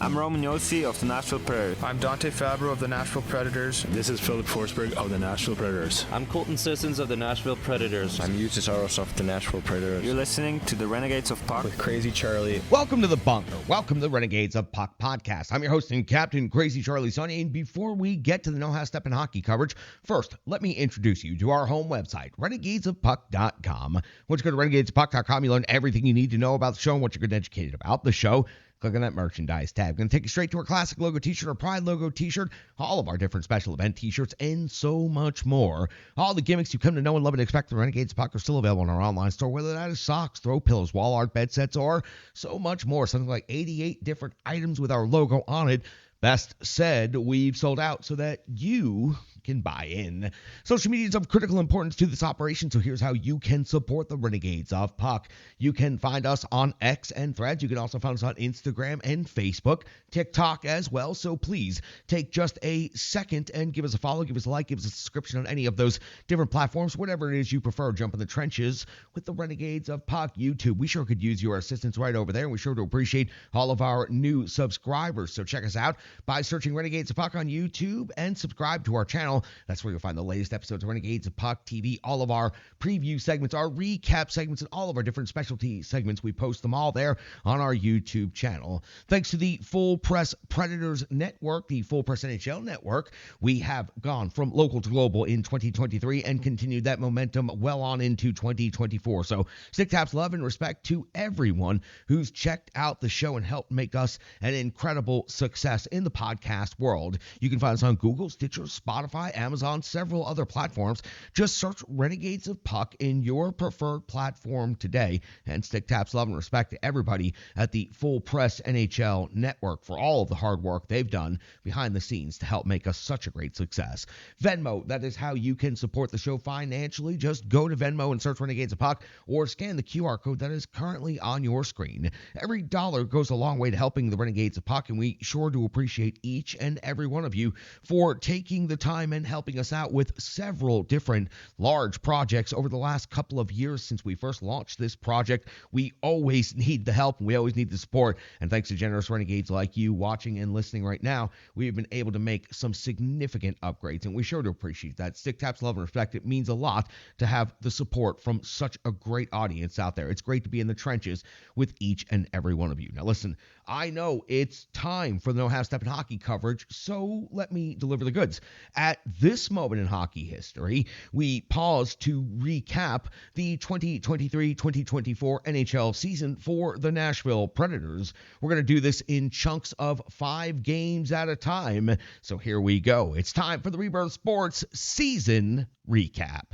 I'm Roman Yossi of the Nashville Predators. I'm Dante Fabro of the Nashville Predators. This is Philip Forsberg of the Nashville Predators. I'm Colton Sissons of the Nashville Predators. I'm Jussi Saros of the Nashville Predators. You're listening to the Renegades of Puck with Crazy Charlie. Welcome to the Bunker. Welcome to the Renegades of Puck podcast. I'm your host and captain, Crazy Charlie Sonny. And before we get to the No Half Step in Hockey coverage, first, let me introduce you to our home website, renegadesofpuck.com. Once you go to renegadesofpuck.com, you learn everything you need to know about the show and what you're getting educated about the show. Click on that merchandise tab. Going to take you straight to our classic logo t-shirt, our pride logo t-shirt, all of our different special event t-shirts, and so much more. All the gimmicks you come to know and love and expect from Renegades Puck are still available in our online store, whether that is socks, throw pillows, wall art, bed sets, or so much more. Something like 88 different items with our logo on it. Best said, we've sold out so that you can buy in. Social media is of critical importance to this operation, so here's how you can support the Renegades of Puck. You can find us on X and Threads. You can also find us on Instagram and Facebook, TikTok as well. So please take just a second and give us a follow, give us a like, give us a subscription on any of those different platforms, whatever it is you prefer. Jump in the trenches with the Renegades of Puck YouTube. We sure could use your assistance right over there, and we sure do appreciate all of our new subscribers. So check us out by searching Renegades of Puck on YouTube and subscribe to our channel. That's where you'll find the latest episodes of Renegades of Puck TV, all of our preview segments, our recap segments, and all of our different specialty segments. We post them all there on our YouTube channel. Thanks to the Full Press Predators Network, the Full Press NHL Network, we have gone from local to global in 2023 and continued that momentum well on into 2024. So stick taps, love, and respect to everyone who's checked out the show and helped make us an incredible success in the podcast world. You can find us on Google, Stitcher, Spotify, Amazon, several other platforms. Just search Renegades of Puck in your preferred platform today, and stick taps, love, and respect to everybody at the Full Press NHL Network for all of the hard work they've done behind the scenes to help make us such a great success. Venmo, that is how you can support the show financially. Just go to Venmo and search Renegades of Puck, or scan the QR code that is currently on your screen. Every dollar goes a long way to helping the Renegades of Puck, and we sure do appreciate each and every one of you for taking the time and helping us out with several different large projects over the last couple of years since we first launched this project. We always need the help, and we always need the support, and thanks to generous Renegades like you watching and listening right now, we've been able to make some significant upgrades, and we sure do appreciate that. Stick taps, love, and respect. It means a lot to have the support from such a great audience out there. It's great to be in the trenches with each and every one of you. Now listen, I know it's time for the No Half Step in Hockey coverage, so let me deliver the goods. At this moment in hockey history, we pause to recap the 2023-2024 NHL season for the Nashville Predators. We're going to do this in chunks of 5 games at a time, so here we go. It's time for the Rebirth Sports season recap.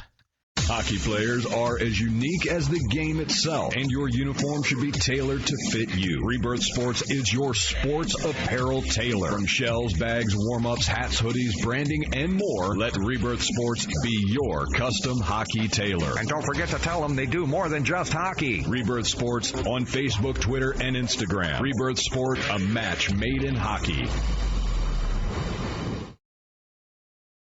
Hockey players are as unique as the game itself, and your uniform should be tailored to fit you. Rebirth Sports is your sports apparel tailor. From shells, bags, warm-ups, hats, hoodies, branding, and more, let Rebirth Sports be your custom hockey tailor. And don't forget to tell them they do more than just hockey. Rebirth Sports on Facebook, Twitter, and Instagram. Rebirth Sport, a match made in hockey.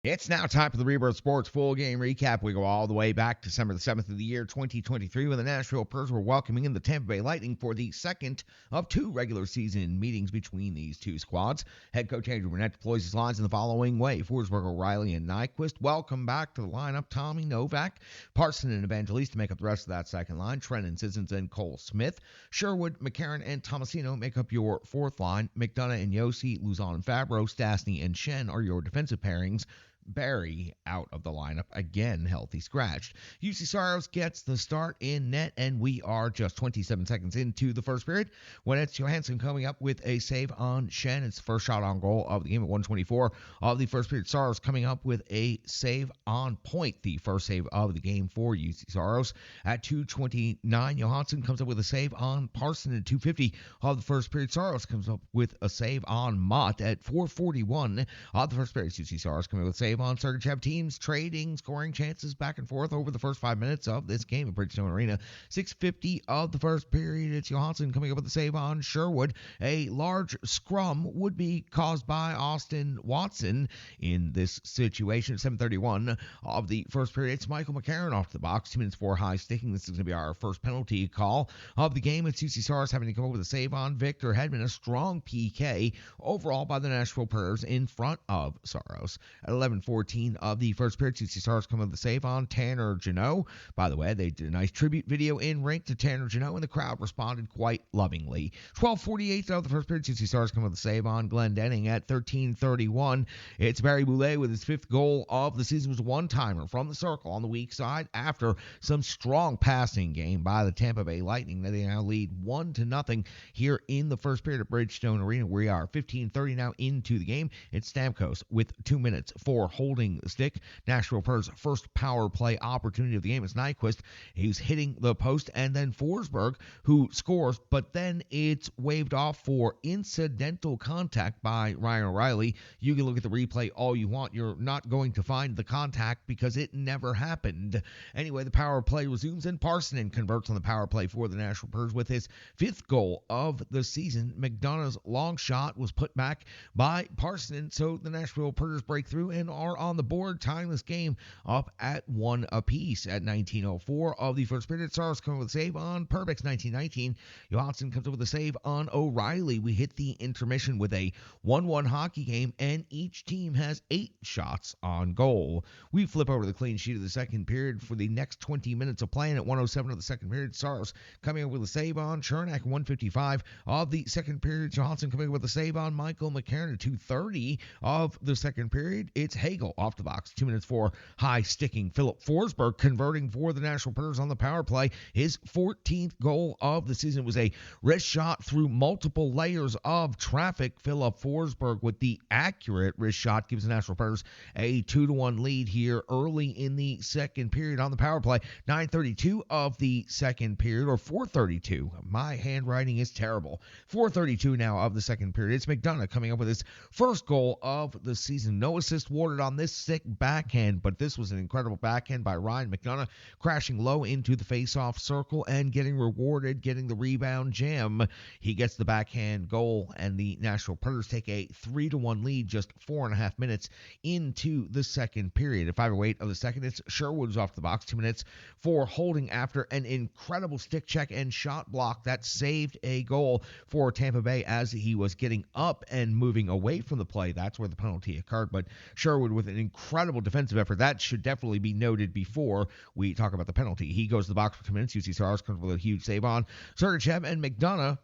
It's now time for the Rebirth Sports full game recap. We go all the way back to December the 7th of the year 2023 when the Nashville Predators were welcoming in the Tampa Bay Lightning for the second of 2 regular season meetings between these two squads. Head coach Andrew Burnett deploys his lines in the following way: Forsberg, O'Reilly, and Nyquist. Welcome back to the lineup Tommy Novak, Parson, and Evangelista make up the rest of that second line. Trennan, Sissons, and Cole Smith. Sherwood, McCarron, and Tomasino make up your fourth line. McDonough and Yossi, Luzon and Fabro, Stastny and Shen are your defensive pairings. Barry out of the lineup, again healthy scratched. Jussi Saros gets the start in net, and we are just 27 seconds into the first period when it's Johansson coming up with a save on Shen. It's the first shot on goal of the game at 1:24 of the first period. Saros coming up with a save on point, the first save of the game for Jussi Saros. At 2:29, Johansson comes up with a save on Parson. At 2:50 of the first period, Saros comes up with a save on Mott. At 4:41 of the first period, Jussi Saros coming up with a save save on Sergachev. Teams trading scoring chances back and forth over the first 5 minutes of this game at Bridgestone Arena. 6:50 of the first period. It's Johansson coming up with the save on Sherwood. A large scrum would be caused by Austin Watson in this situation. 7:31 of the first period. It's Michael McCarron off the box. 2 minutes for high sticking. This is going to be our first penalty call of the game. It's UC Stars having to come up with a save on Victor Hedman. A strong PK overall by the Nashville Predators in front of Saros. At 11:14 of the first period, UC Stars come up with a save on Tanner Janot. By the way, they did a nice tribute video in rink to Tanner Janot, and the crowd responded quite lovingly. 12:48 of the first period, UC Stars come up with a save on Glenn Denning. At 13:31, it's Barry Boulay with his 5th goal of the season. It was a one-timer from the circle on the weak side after some strong passing game by the Tampa Bay Lightning. They now lead 1-0 here in the first period at Bridgestone Arena. We are 15:30 now into the game. It's Stamkos with 2 minutes for holding the stick. Nashville Predators' first power play opportunity of the game is Nyquist. He's hitting the post, and then Forsberg, who scores, but then it's waved off for incidental contact by Ryan O'Reilly. You can look at the replay all you want. You're not going to find the contact because it never happened. Anyway, the power play resumes, and Parsonen converts on the power play for the Nashville Predators with his 5th goal of the season. McDonough's long shot was put back by Parsonen, so the Nashville Predators break through and are on the board, tying this game up at 1 apiece. At 19:04 of the first period, Saros coming with a save on Perbix. 19:19, Johansson comes up with a save on O'Reilly. We hit the intermission with a 1-1 hockey game, and each team has 8 shots on goal. We flip over to the clean sheet of the second period for the next 20 minutes of play, and at 1:07 of the second period, Saros coming up with a save on Chernak. 1:55 of the second period, Johansson coming up with a save on Michael McCarron. At 2:30 of the second period, it's Hagel off the box. 2 minutes for high sticking. Philip Forsberg converting for the Nashville Predators on the power play. His 14th goal of the season was a wrist shot through multiple layers of traffic. Philip Forsberg with the accurate wrist shot gives the Nashville Predators a 2-1 lead here early in the second period on the power play. 9:32 of the second period, or 4:32. My handwriting is terrible. 4:32 now of the second period. It's McDonough coming up with his first goal of the season. No assist awarded on this sick backhand, but this was an incredible backhand by Ryan McDonough, crashing low into the face-off circle and getting rewarded, getting the rebound jam. He gets the backhand goal, and the Nashville Predators take a 3-1 lead just 4.5 minutes into the second period. At 5:08 of the second, it's Sherwood's off the box. 2 minutes for holding after an incredible stick check and shot block that saved a goal for Tampa Bay as he was getting up and moving away from the play. That's where the penalty occurred, but Sherwood with an incredible defensive effort. That should definitely be noted before we talk about the penalty. He goes to the box for 2 minutes. UC Stars comes with a huge save on Sergachev, and McDonough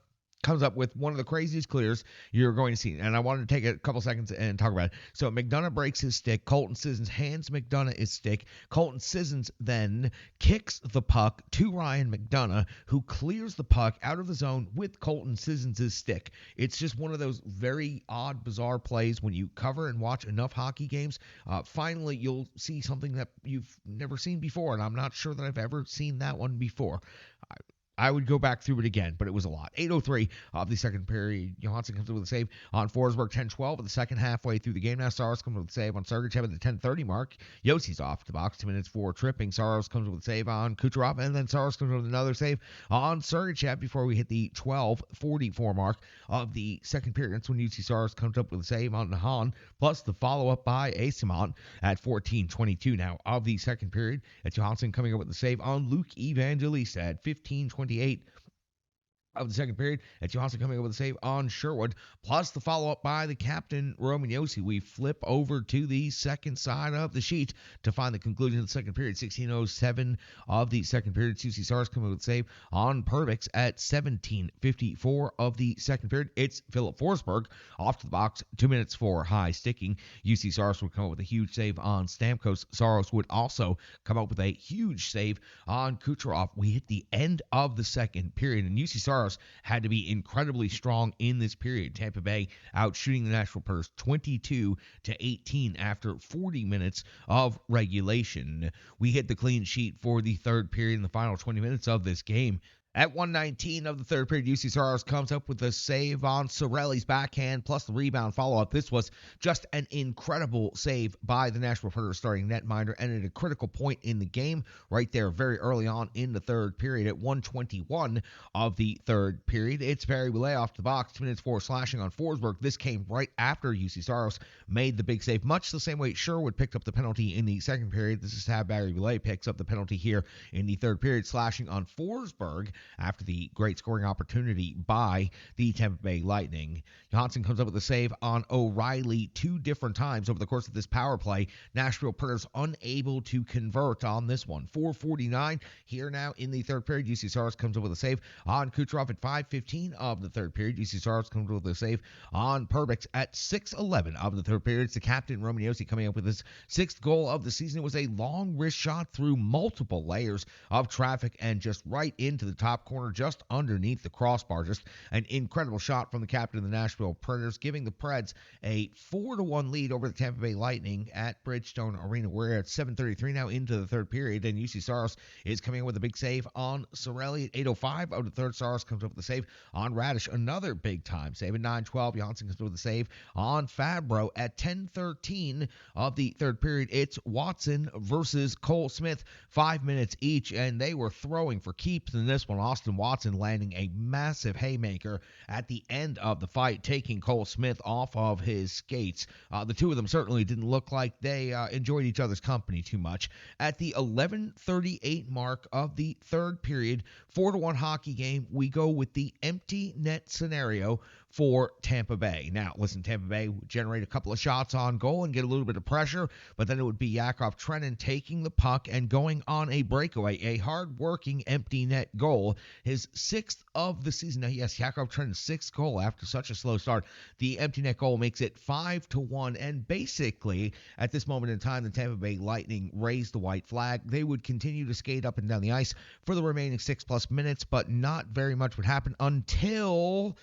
comes up with one of the craziest clears you're going to see. And I wanted to take a couple seconds and talk about it. So McDonough breaks his stick. Colton Sissons hands McDonough his stick. Colton Sissons then kicks the puck to Ryan McDonough, who clears the puck out of the zone with Colton Sissons' stick. It's just one of those very odd, bizarre plays when you cover and watch enough hockey games. Finally, you'll see something that you've never seen before, and I'm not sure that I've ever seen that one before. I would go back through it again, but it was a lot. 8:03 of the second period. Johansson comes in with a save on Forsberg. 10:12 of the second, halfway through the game. Now Saros comes with a save on Sergachev at the 10:30 mark. Yossi's off the box. 2 minutes for tripping. Saros comes with a save on Kucherov, and then Saros comes with another save on Sergachev before we hit the 12:44 mark of the second period. That's when UC Saros comes up with a save on Nahan, plus the follow-up by Asimont at 14:22 now of the second period. It's Johansson coming up with a save on Luke Evangelista at 15:28 of the second period. At Johansson coming up with a save on Sherwood, plus the follow-up by the captain, Roman Josi. We flip over to the second side of the sheet to find the conclusion of the second period. 16:07 of the second period. UC Stars coming with a save on Perbix at 17:54 of the second period. It's Philip Forsberg off to the box. 2 minutes for high sticking. UC Stars would come up with a huge save on Stamkos. Saros would also come up with a huge save on Kucherov. We hit the end of the second period, and UC Stars had to be incredibly strong in this period. Tampa Bay out shooting the Nashville Predators 22-18 after 40 minutes of regulation. We hit the clean sheet for the third period in the final 20 minutes of this game. At 1:19 of the third period, UC Saros comes up with a save on Sorelli's backhand plus the rebound follow-up. This was just an incredible save by the Nashville Predators starting netminder, and at a critical point in the game right there very early on in the third period. At 1:21 of the third period, it's Barry Ouellet off the box, 2 minutes for slashing on Forsberg. This came right after UC Saros made the big save, much the same way Sherwood picked up the penalty in the second period. This is how Barry Ouellet picks up the penalty here in the third period, slashing on Forsberg after the great scoring opportunity by the Tampa Bay Lightning. Johansson comes up with a save on O'Reilly 2 different times over the course of this power play. Nashville Predators unable to convert on this one. 4:49 here now in the third period. UC Saros comes up with a save on Kucherov at 5:15 of the third period. UC Saros comes up with a save on Perbix at 6:11 of the third period. It's the captain, Romagnosi, coming up with his 6th goal of the season. It was a long wrist shot through multiple layers of traffic and just right into the top corner, just underneath the crossbar. Just an incredible shot from the captain of the Nashville Predators, giving the Preds a 4-1 lead over the Tampa Bay Lightning at Bridgestone Arena. We're at 7:33 now into the third period, and UC Saros is coming in with a big save on Sorelli at 8:05 of the third. Saros comes up with a save on Radish, another big-time save at 9:12. Johansson comes up with a save on Fabro at 10:13 of the third period. It's Watson versus Cole Smith, 5 minutes each, and they were throwing for keeps in this one. Austin Watson landing a massive haymaker at the end of the fight, taking Cole Smith off of his skates. The two of them certainly didn't look like they enjoyed each other's company too much. At the 11:38 mark of the third period, 4-1 hockey game, we go with the empty net scenario for Tampa Bay. Now, listen, Tampa Bay would generate a couple of shots on goal and get a little bit of pressure, but then it would be Yakov Trenin taking the puck and going on a breakaway, a hard-working empty net goal, his 6th of the season. Now, yes, Yakov Trenin's 6th goal after such a slow start. The empty net goal makes it 5-1, and basically, at this moment in time, the Tampa Bay Lightning raised the white flag. They would continue to skate up and down the ice for the remaining 6+ minutes, but not very much would happen until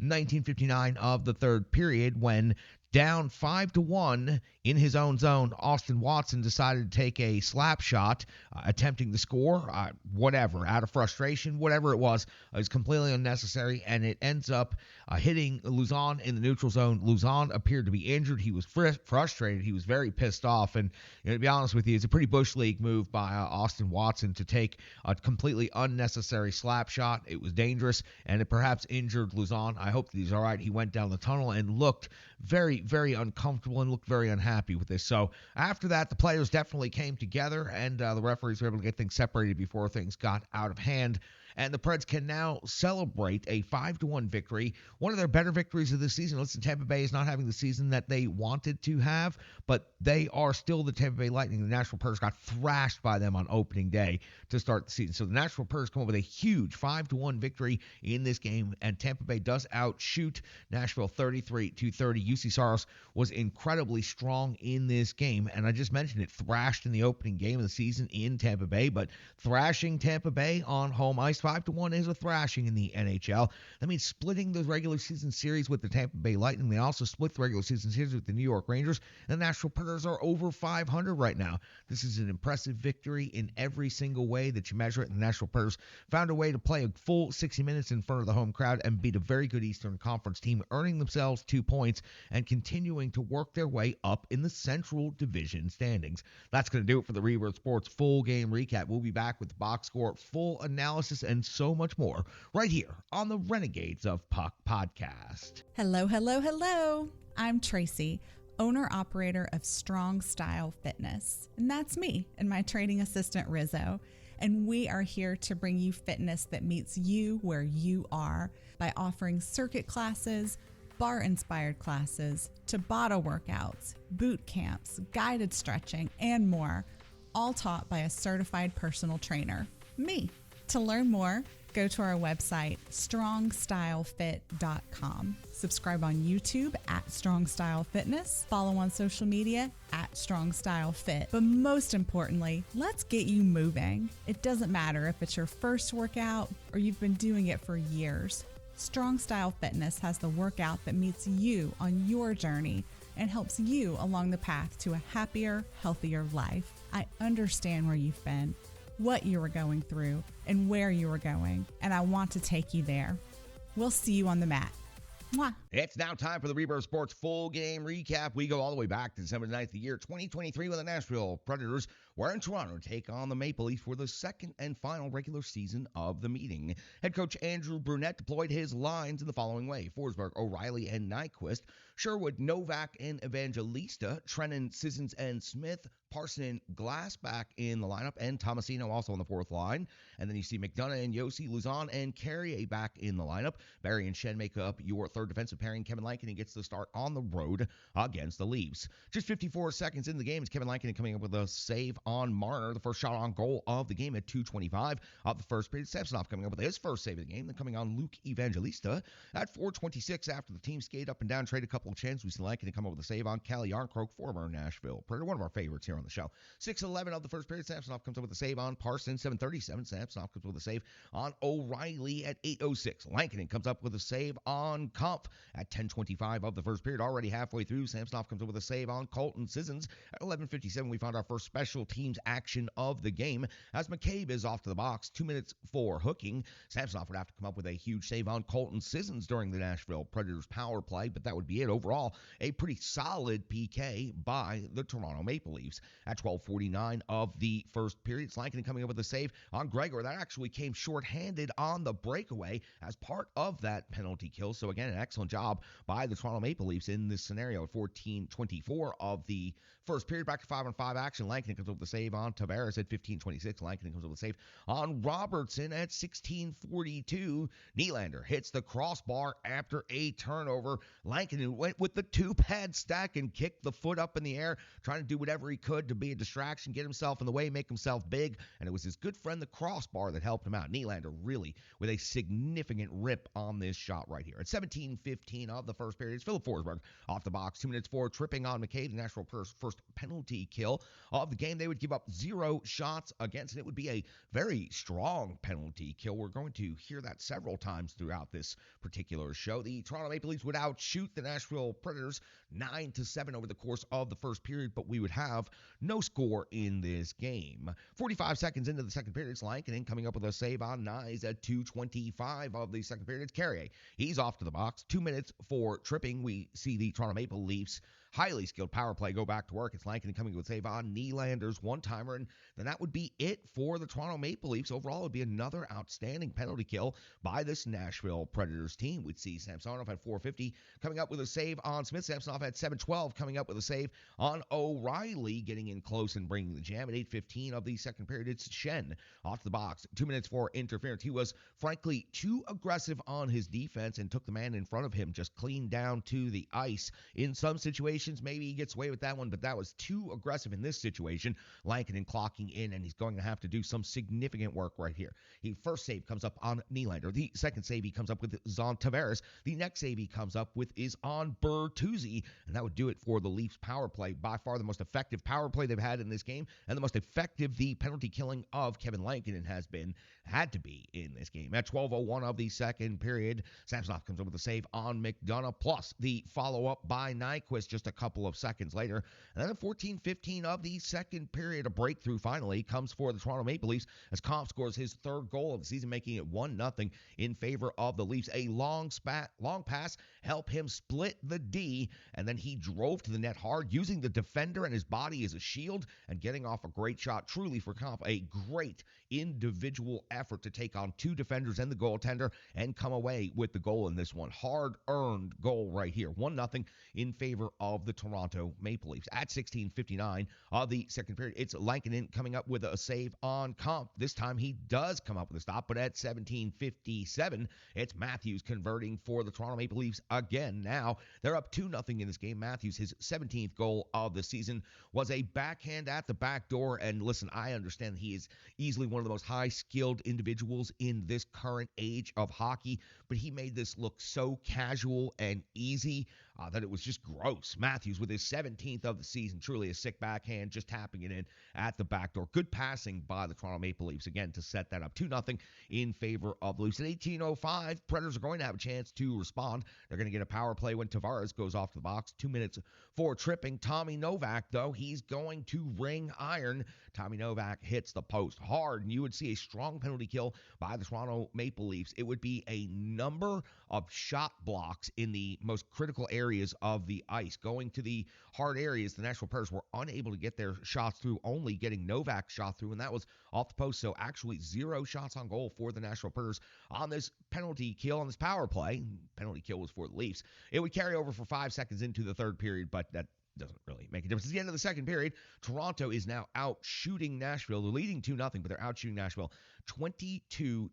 19:59 of the third period, when down 5-1 in his own zone, Austin Watson decided to take a slap shot, attempting to score, whatever, out of frustration, whatever it was completely unnecessary, and it ends up hitting Luzon in the neutral zone. Luzon appeared to be injured. He was frustrated. He was very pissed off, and to be honest with you, it's a pretty Bush League move by Austin Watson to take a completely unnecessary slap shot. It was dangerous, and it perhaps injured Luzon. I hope that he's all right. He went down the tunnel and looked very, very uncomfortable and looked very unhappy with this. So after that, the players definitely came together, and the referees were able to get things separated before things got out of hand. And the Preds can now celebrate a 5-1 victory, one of their better victories of the season. Listen, Tampa Bay is not having the season that they wanted to have, but they are still the Tampa Bay Lightning. The Nashville Predators got thrashed by them on opening day to start the season. So the Nashville Predators come up with a huge 5-1 victory in this game, and Tampa Bay does outshoot Nashville 33-30. UC Saros was incredibly strong in this game, and I just mentioned it, thrashed in the opening game of the season in Tampa Bay, but thrashing Tampa Bay on home ice 5-1 is a thrashing in the NHL. That means splitting the regular season series with the Tampa Bay Lightning. They also split the regular season series with the New York Rangers. And the Nashville Predators are over 500 right now. This is an impressive victory in every single way that you measure it. And the Nashville Predators found a way to play a full 60 minutes in front of the home crowd and beat a very good Eastern Conference team, earning themselves 2 points and continuing to work their way up in the Central Division standings. That's going to do it for the Rebirth Sports full game recap. We'll be back with the box score, full analysis, and so much more right here on the Renegades of Puck podcast. Hello, hello, hello. I'm Tracy, owner-operator of Strong Style Fitness. And that's me and my training assistant, Rizzo. And we are here to bring you fitness that meets you where you are by offering circuit classes, bar-inspired classes, Tabata workouts, boot camps, guided stretching, and more, all taught by a certified personal trainer, me. To learn more, go to our website, strongstylefit.com. Subscribe on YouTube at Strong Style Fitness. Follow on social media at Strong Style Fit. But most importantly, let's get you moving. It doesn't matter if it's your first workout or you've been doing it for years. Strong Style Fitness has the workout that meets you on your journey and helps you along the path to a happier, healthier life. I understand where you've been. what you were going through, and where you were going, and I want to take you there. We'll see you on the mat. Mwah. It's now time for the Rebirth Sports full game recap. We go all the way back to December 9th, the year 2023, when the Nashville Predators were in Toronto to take on the Maple Leafs for the second and final regular season of the meeting. Head coach Andrew Brunette deployed his lines in the following way: Forsberg, O'Reilly, and Nyquist; Sherwood, Novak, and Evangelista; Trennan, Sissons, and Smith; Parson, Glass back in the lineup, and Tomasino also on the fourth line. And then you see McDonough and Yossi, Luzon and Carrier back in the lineup. Barry and Shen make up your third defensive pairing. Kevin Lankinen gets the start on the road against the Leafs. Just 54 seconds in the game is Kevin Lankinen coming up with a save on Marner, the first shot on goal of the game at 2:25 of the first period. Samsonov coming up with his first save of the game, then coming on Luke Evangelista at 4:26 after the team skate up and down, trade a couple of chances. We see Lankinen come up with a save on Calle Yarncroke, former Nashville Predator, one of our favorites here on the show. 6:11 of the first period, Samsonov comes up with a save on Parsons. 7:37, Samsonov comes up with a save on O'Reilly at 8:06. Lankinen comes up with a save on Kampf at 10:25 of the first period. Already halfway through, Samsonov comes up with a save on Colton Sissons. At 11:57, we found our first special teams action of the game as McCabe is off to the box. 2 minutes for hooking. Samsonov would have to come up with a huge save on Colton Sissons during the Nashville Predators power play, but that would be it. Overall, a pretty solid PK by the Toronto Maple Leafs. At 12:49 of the first period, Lankinen coming up with a save on Gregor. That actually came shorthanded on the breakaway as part of that penalty kill. So again, an excellent job by the Toronto Maple Leafs in this scenario. At 14:24 of the first period, back to 5-on-5 action. Lankinen comes up with a save on Tavares at 15:26. Lankinen comes up with a save on Robertson at 16:42. Nylander hits the crossbar after a turnover. Lankinen went with the two-pad stack and kicked the foot up in the air, trying to do whatever he could to be a distraction, get himself in the way, make himself big, and it was his good friend the crossbar that helped him out. Nylander really with a significant rip on this shot right here. At 17:15 of the first period, it's Philip Forsberg off the box. 2 minutes for tripping on McCabe, the Nashville first penalty kill of the game. They would give up 0 shots against, and it would be a very strong penalty kill. We're going to hear that several times throughout this particular show. The Toronto Maple Leafs would outshoot the Nashville Predators 9-7 over the course of the first period, but we would have no score in this game. 45 seconds into the second period, it's Lankinen coming up with a save on Nyes at 2:25 of the second period. It's Carrier. He's off to the box. 2 minutes for tripping. We see the Toronto Maple Leafs highly skilled power play go back to work. It's Lankinen coming with a save on Nylander's one-timer, and then that would be it for the Toronto Maple Leafs. Overall, it would be another outstanding penalty kill by this Nashville Predators team. We'd see Samsonov at 4:50 coming up with a save on Smith. Samsonov at 7:12 coming up with a save on O'Reilly, getting in close and bringing the jam. At 8:15 of the second period, it's Shen off the box. 2 minutes for interference. He was, frankly, too aggressive on his defense and took the man in front of him just clean down to the ice. In some situations, maybe he gets away with that one, but that was too aggressive in this situation. Lankinen clocking in, and he's going to have to do some significant work right here. He first save comes up on Nylander. The second save he comes up with is on Tavares. The next save he comes up with is on Bertuzzi, and that would do it for the Leafs power play. By far the most effective power play they've had in this game, and the most effective the penalty killing of Kevin Lankinen had to be in this game. At 12:01 of the second period, Samsonov comes up with a save on McDonough, plus the follow-up by Nyquist just a couple of seconds later. And then at 14:15 of the second period, a breakthrough finally comes for the Toronto Maple Leafs as Kampf scores his third goal of the season, making it 1-0 in favor of the Leafs. A long pass helped him split the D, and then he drove to the net hard, using the defender and his body as a shield and getting off a great shot. Truly for Kampf, a great individual effort to take on two defenders and the goaltender and come away with the goal in this one. Hard-earned goal right here. 1-0 in favor of the Toronto Maple Leafs. At 16:59 of the second period, it's Lankinen coming up with a save on Kampf. This time he does come up with a stop, but at 17:57, it's Matthews converting for the Toronto Maple Leafs again. Now, they're up 2-0 in this game. Matthews, his 17th goal of the season, was a backhand at the back door, and listen, I understand he is easily one of the most high-skilled individuals in this current age of hockey, but he made this look so casual and easy. that it was just gross. Matthews with his 17th of the season, truly a sick backhand, just tapping it in at the back door. Good passing by the Toronto Maple Leafs, again, to set that up 2-0 in favor of the Leafs. At 18:05, Predators are going to have a chance to respond. They're going to get a power play when Tavares goes off to the box. 2 minutes for tripping. Tommy Novak, though, he's going to ring iron. Tommy Novak hits the post hard, and you would see a strong penalty kill by the Toronto Maple Leafs. It would be a number of shot blocks in the most critical areas of the ice. Going to the hard areas, the Nashville Predators were unable to get their shots through, only getting Novak's shot through, and that was off the post. So actually 0 shots on goal for the Nashville Predators on this penalty kill, on this power play. Penalty kill was for the Leafs. It would carry over for 5 seconds into the third period, but that doesn't really make a difference. At the end of the second period, Toronto is now out shooting Nashville. They're leading 2-0, but they're out shooting Nashville 22-13.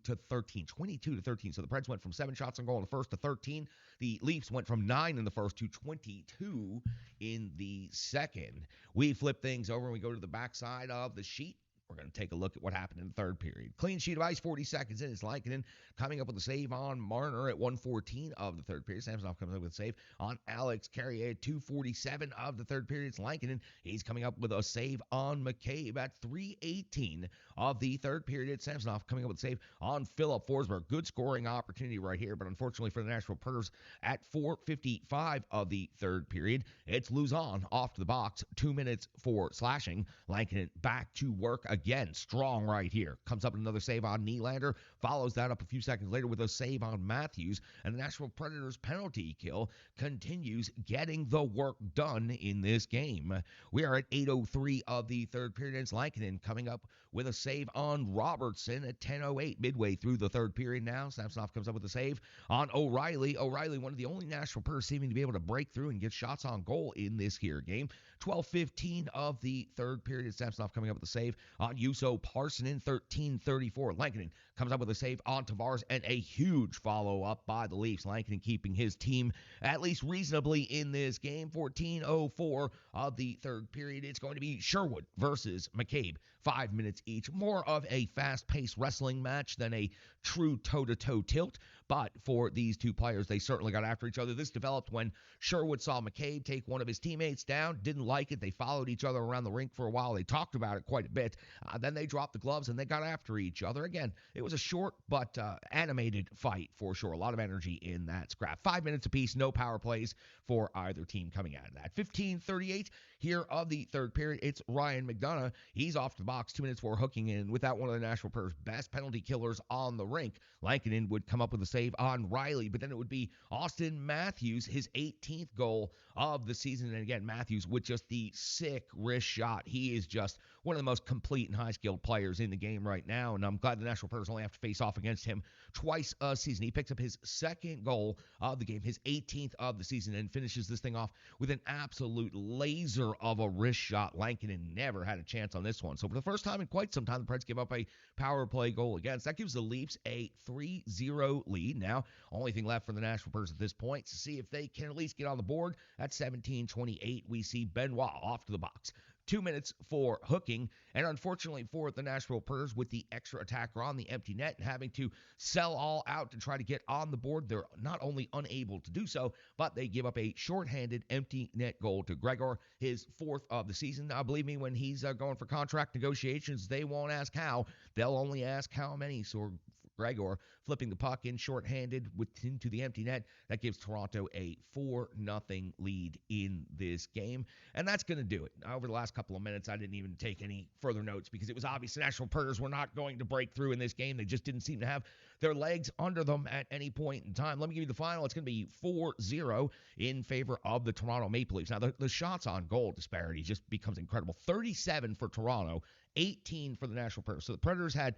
22-13. So the Preds went from 7 shots on goal in the first to 13. The Leafs went from 9 in the first to 22 in the second. We flip things over and we go to the backside of the sheet. We're going to take a look at what happened in the third period. Clean sheet of ice, 40 seconds in. It's Lankinen coming up with a save on Marner at 1:14 of the third period. Samsonov comes up with a save on Alex Carrier at 2:47 of the third period. It's Lankinen. He's coming up with a save on McCabe at 3:18 of the third period. It's Samsonov coming up with a save on Philip Forsberg. Good scoring opportunity right here, but unfortunately for the Nashville Predators at 4:55 of the third period, it's Luzon off to the box. 2 minutes for slashing. Lankinen back to work again, strong right here. Comes up with another save on Nylander. Follows that up a few seconds later with a save on Matthews. And the Nashville Predators penalty kill continues getting the work done in this game. We are at 8:03 of the third period. It's Lankinen coming up with a save on Robertson at 10:08. Midway through the third period now. Samsonov comes up with a save on O'Reilly. O'Reilly, one of the only Nashville Predators seeming to be able to break through and get shots on goal in this here game. 12:15 of the third period. Samsonov coming up with a save on Juuso Parssinen, 13:34. Lankinen comes up with a save on Tavares and a huge follow-up by the Leafs. Lankinen keeping his team at least reasonably in this game. 14:04 of the third period. It's going to be Sherwood versus McCabe. 5 minutes each. More of a fast-paced wrestling match than a true toe-to-toe tilt. But for these two players, they certainly got after each other. This developed when Sherwood saw McCabe take one of his teammates down. Didn't like it. They followed each other around the rink for a while. They talked about it quite a bit. Then they dropped the gloves and they got after each other. Again, it was a short but animated fight for sure. A lot of energy in that scrap. 5 minutes apiece, no power plays for either team coming out of that. 15:38 here of the third period. It's Ryan McDonough. He's off the box 2 minutes for hooking in without one of the Nashville Predators' best penalty killers on the rink. Lankinen would come up with a save on Riley, but then it would be Austin Matthews, his 18th goal of the season. And again, Matthews with just the sick wrist shot. He is just one of the most complete and high-skilled players in the game right now, and I'm glad the Nashville Predators only have to face off against him twice a season. He picks up his second goal of the game, his 18th of the season, and finishes this thing off with an absolute laser of a wrist shot. Lankinen never had a chance on this one. So for the first time in quite some time, the Preds give up a power play goal against. That gives the Leafs a 3-0 lead. Now, only thing left for the Nashville Predators at this point to see if they can at least get on the board. At 17:28, we see Benoit off to the box. 2 minutes for hooking, and unfortunately for the Nashville Predators, with the extra attacker on the empty net and having to sell all out to try to get on the board, they're not only unable to do so, but they give up a shorthanded empty net goal to Gregor, his 4th of the season. Now, believe me, when he's going for contract negotiations, they won't ask how. They'll only ask how many. So Gregor flipping the puck in shorthanded into the empty net. That gives Toronto a 4-0 lead in this game, and that's going to do it. Over the last couple of minutes, I didn't even take any further notes because it was obvious the Nashville Predators were not going to break through in this game. They just didn't seem to have their legs under them at any point in time. Let me give you the final. It's going to be 4-0 in favor of the Toronto Maple Leafs. Now, the shots on goal disparity just becomes incredible. 37 for Toronto, 18 for the Nashville Predators. So the Predators had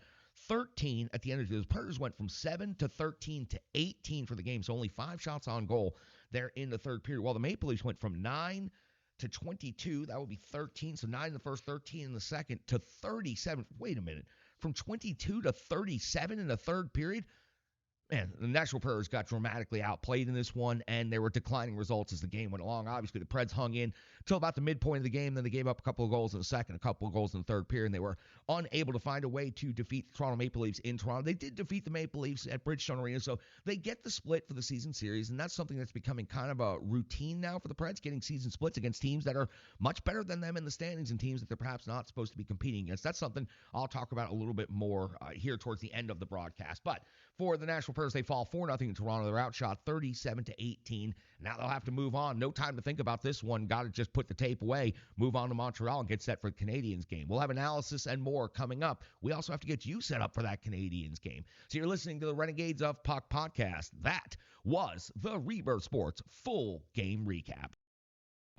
13 at the end of the day. The Predators went from 7 to 13 to 18 for the game, so only 5 shots on goal there in the third period, while the Maple Leafs went from 9 to 22. That would be 13, so 9 in the first, 13 in the second, to 37. Wait a minute. From 22 to 37 in the third period? Man, the Nashville Predators got dramatically outplayed in this one, and there were declining results as the game went along. Obviously, the Preds hung in until about the midpoint of the game. Then they gave up a couple of goals in the second, a couple of goals in the third period, and they were unable to find a way to defeat the Toronto Maple Leafs in Toronto. They did defeat the Maple Leafs at Bridgestone Arena, so they get the split for the season series, and that's something that's becoming kind of a routine now for the Preds, getting season splits against teams that are much better than them in the standings and teams that they're perhaps not supposed to be competing against. That's something I'll talk about a little bit more here towards the end of the broadcast. But for the Nashville Predators, they fall 4-0 in Toronto. They're outshot 37-18. Now they'll have to move on. No time to think about this one. Got to just put the tape away, move on to Montreal, and get set for the Canadiens game. We'll have analysis and more coming up. We also have to get you set up for that Canadiens game. So you're listening to the Renegades of Puck podcast. That was the Rebirth Sports full game recap.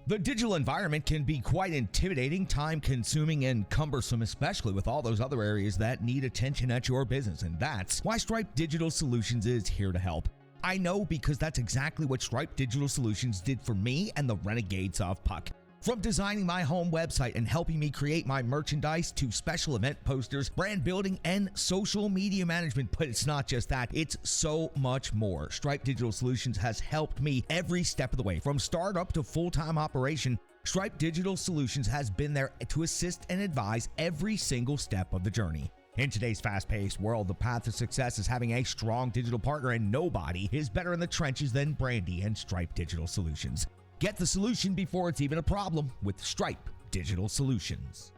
The digital environment can be quite intimidating, time-consuming, and cumbersome, especially with all those other areas that need attention at your business, and that's why Stripe Digital Solutions is here to help. I know because that's exactly what Stripe Digital Solutions did for me and the Renegades of Puck. From designing my home website and helping me create my merchandise to special event posters, brand building, and social media management. But it's not just that, it's so much more. Stripe Digital Solutions has helped me every step of the way. From startup to full-time operation, Stripe Digital Solutions has been there to assist and advise every single step of the journey. In today's fast-paced world, the path to success is having a strong digital partner, and nobody is better in the trenches than Brandy and Stripe Digital Solutions. Get the solution before it's even a problem with Stripe Digital Solutions.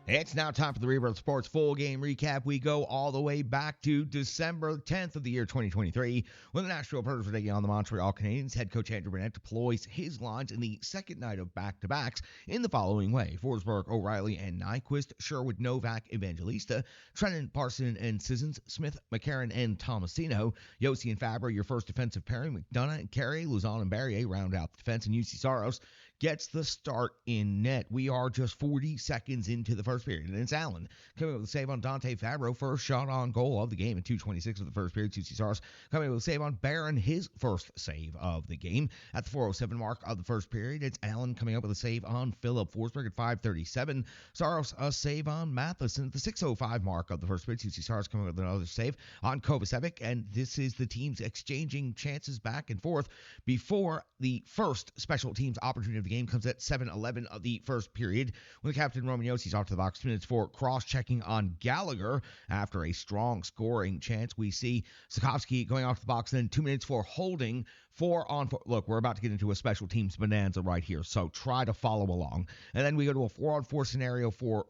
It's now time for the Rebirth Sports full game recap. We go all the way back to December 10th of the year 2023 when the Nashville Predators were taking on the Montreal Canadiens. Head coach Andrew Burnett deploys his lines in the second night of back-to-backs in the following way: Forsberg, O'Reilly, and Nyquist, Sherwood, Novak, Evangelista, Trennan, Parson, and Sissons, Smith, McCarron, and Tomasino, Yossi and Fabra, your first defensive pairing, McDonough and Carey, Luzon and Barrier round out the defense, and UC Saros gets the start in net. We are just 40 seconds into the first period, and it's Allen coming up with a save on Dante Fabro, first shot on goal of the game in 2:26 of the first period. UC Saros coming up with a save on Barron, his first save of the game. At the 4:07 mark of the first period, it's Allen coming up with a save on Philip Forsberg at 5:37. Saros a save on Matheson at the 6:05 mark of the first period. UC Saros coming up with another save on Kovacevic, and this is the teams exchanging chances back and forth before the first special teams opportunity of the game comes at 7:11 of the first period when the captain Roman Yossi's off to the box. 2 minutes for cross-checking on Gallagher after a strong scoring chance. We see Sikorsky going off the box, and then 2 minutes for holding 4-on-4. Look, we're about to get into a special teams bonanza right here, so try to follow along. And then we go to a 4-on-4 scenario for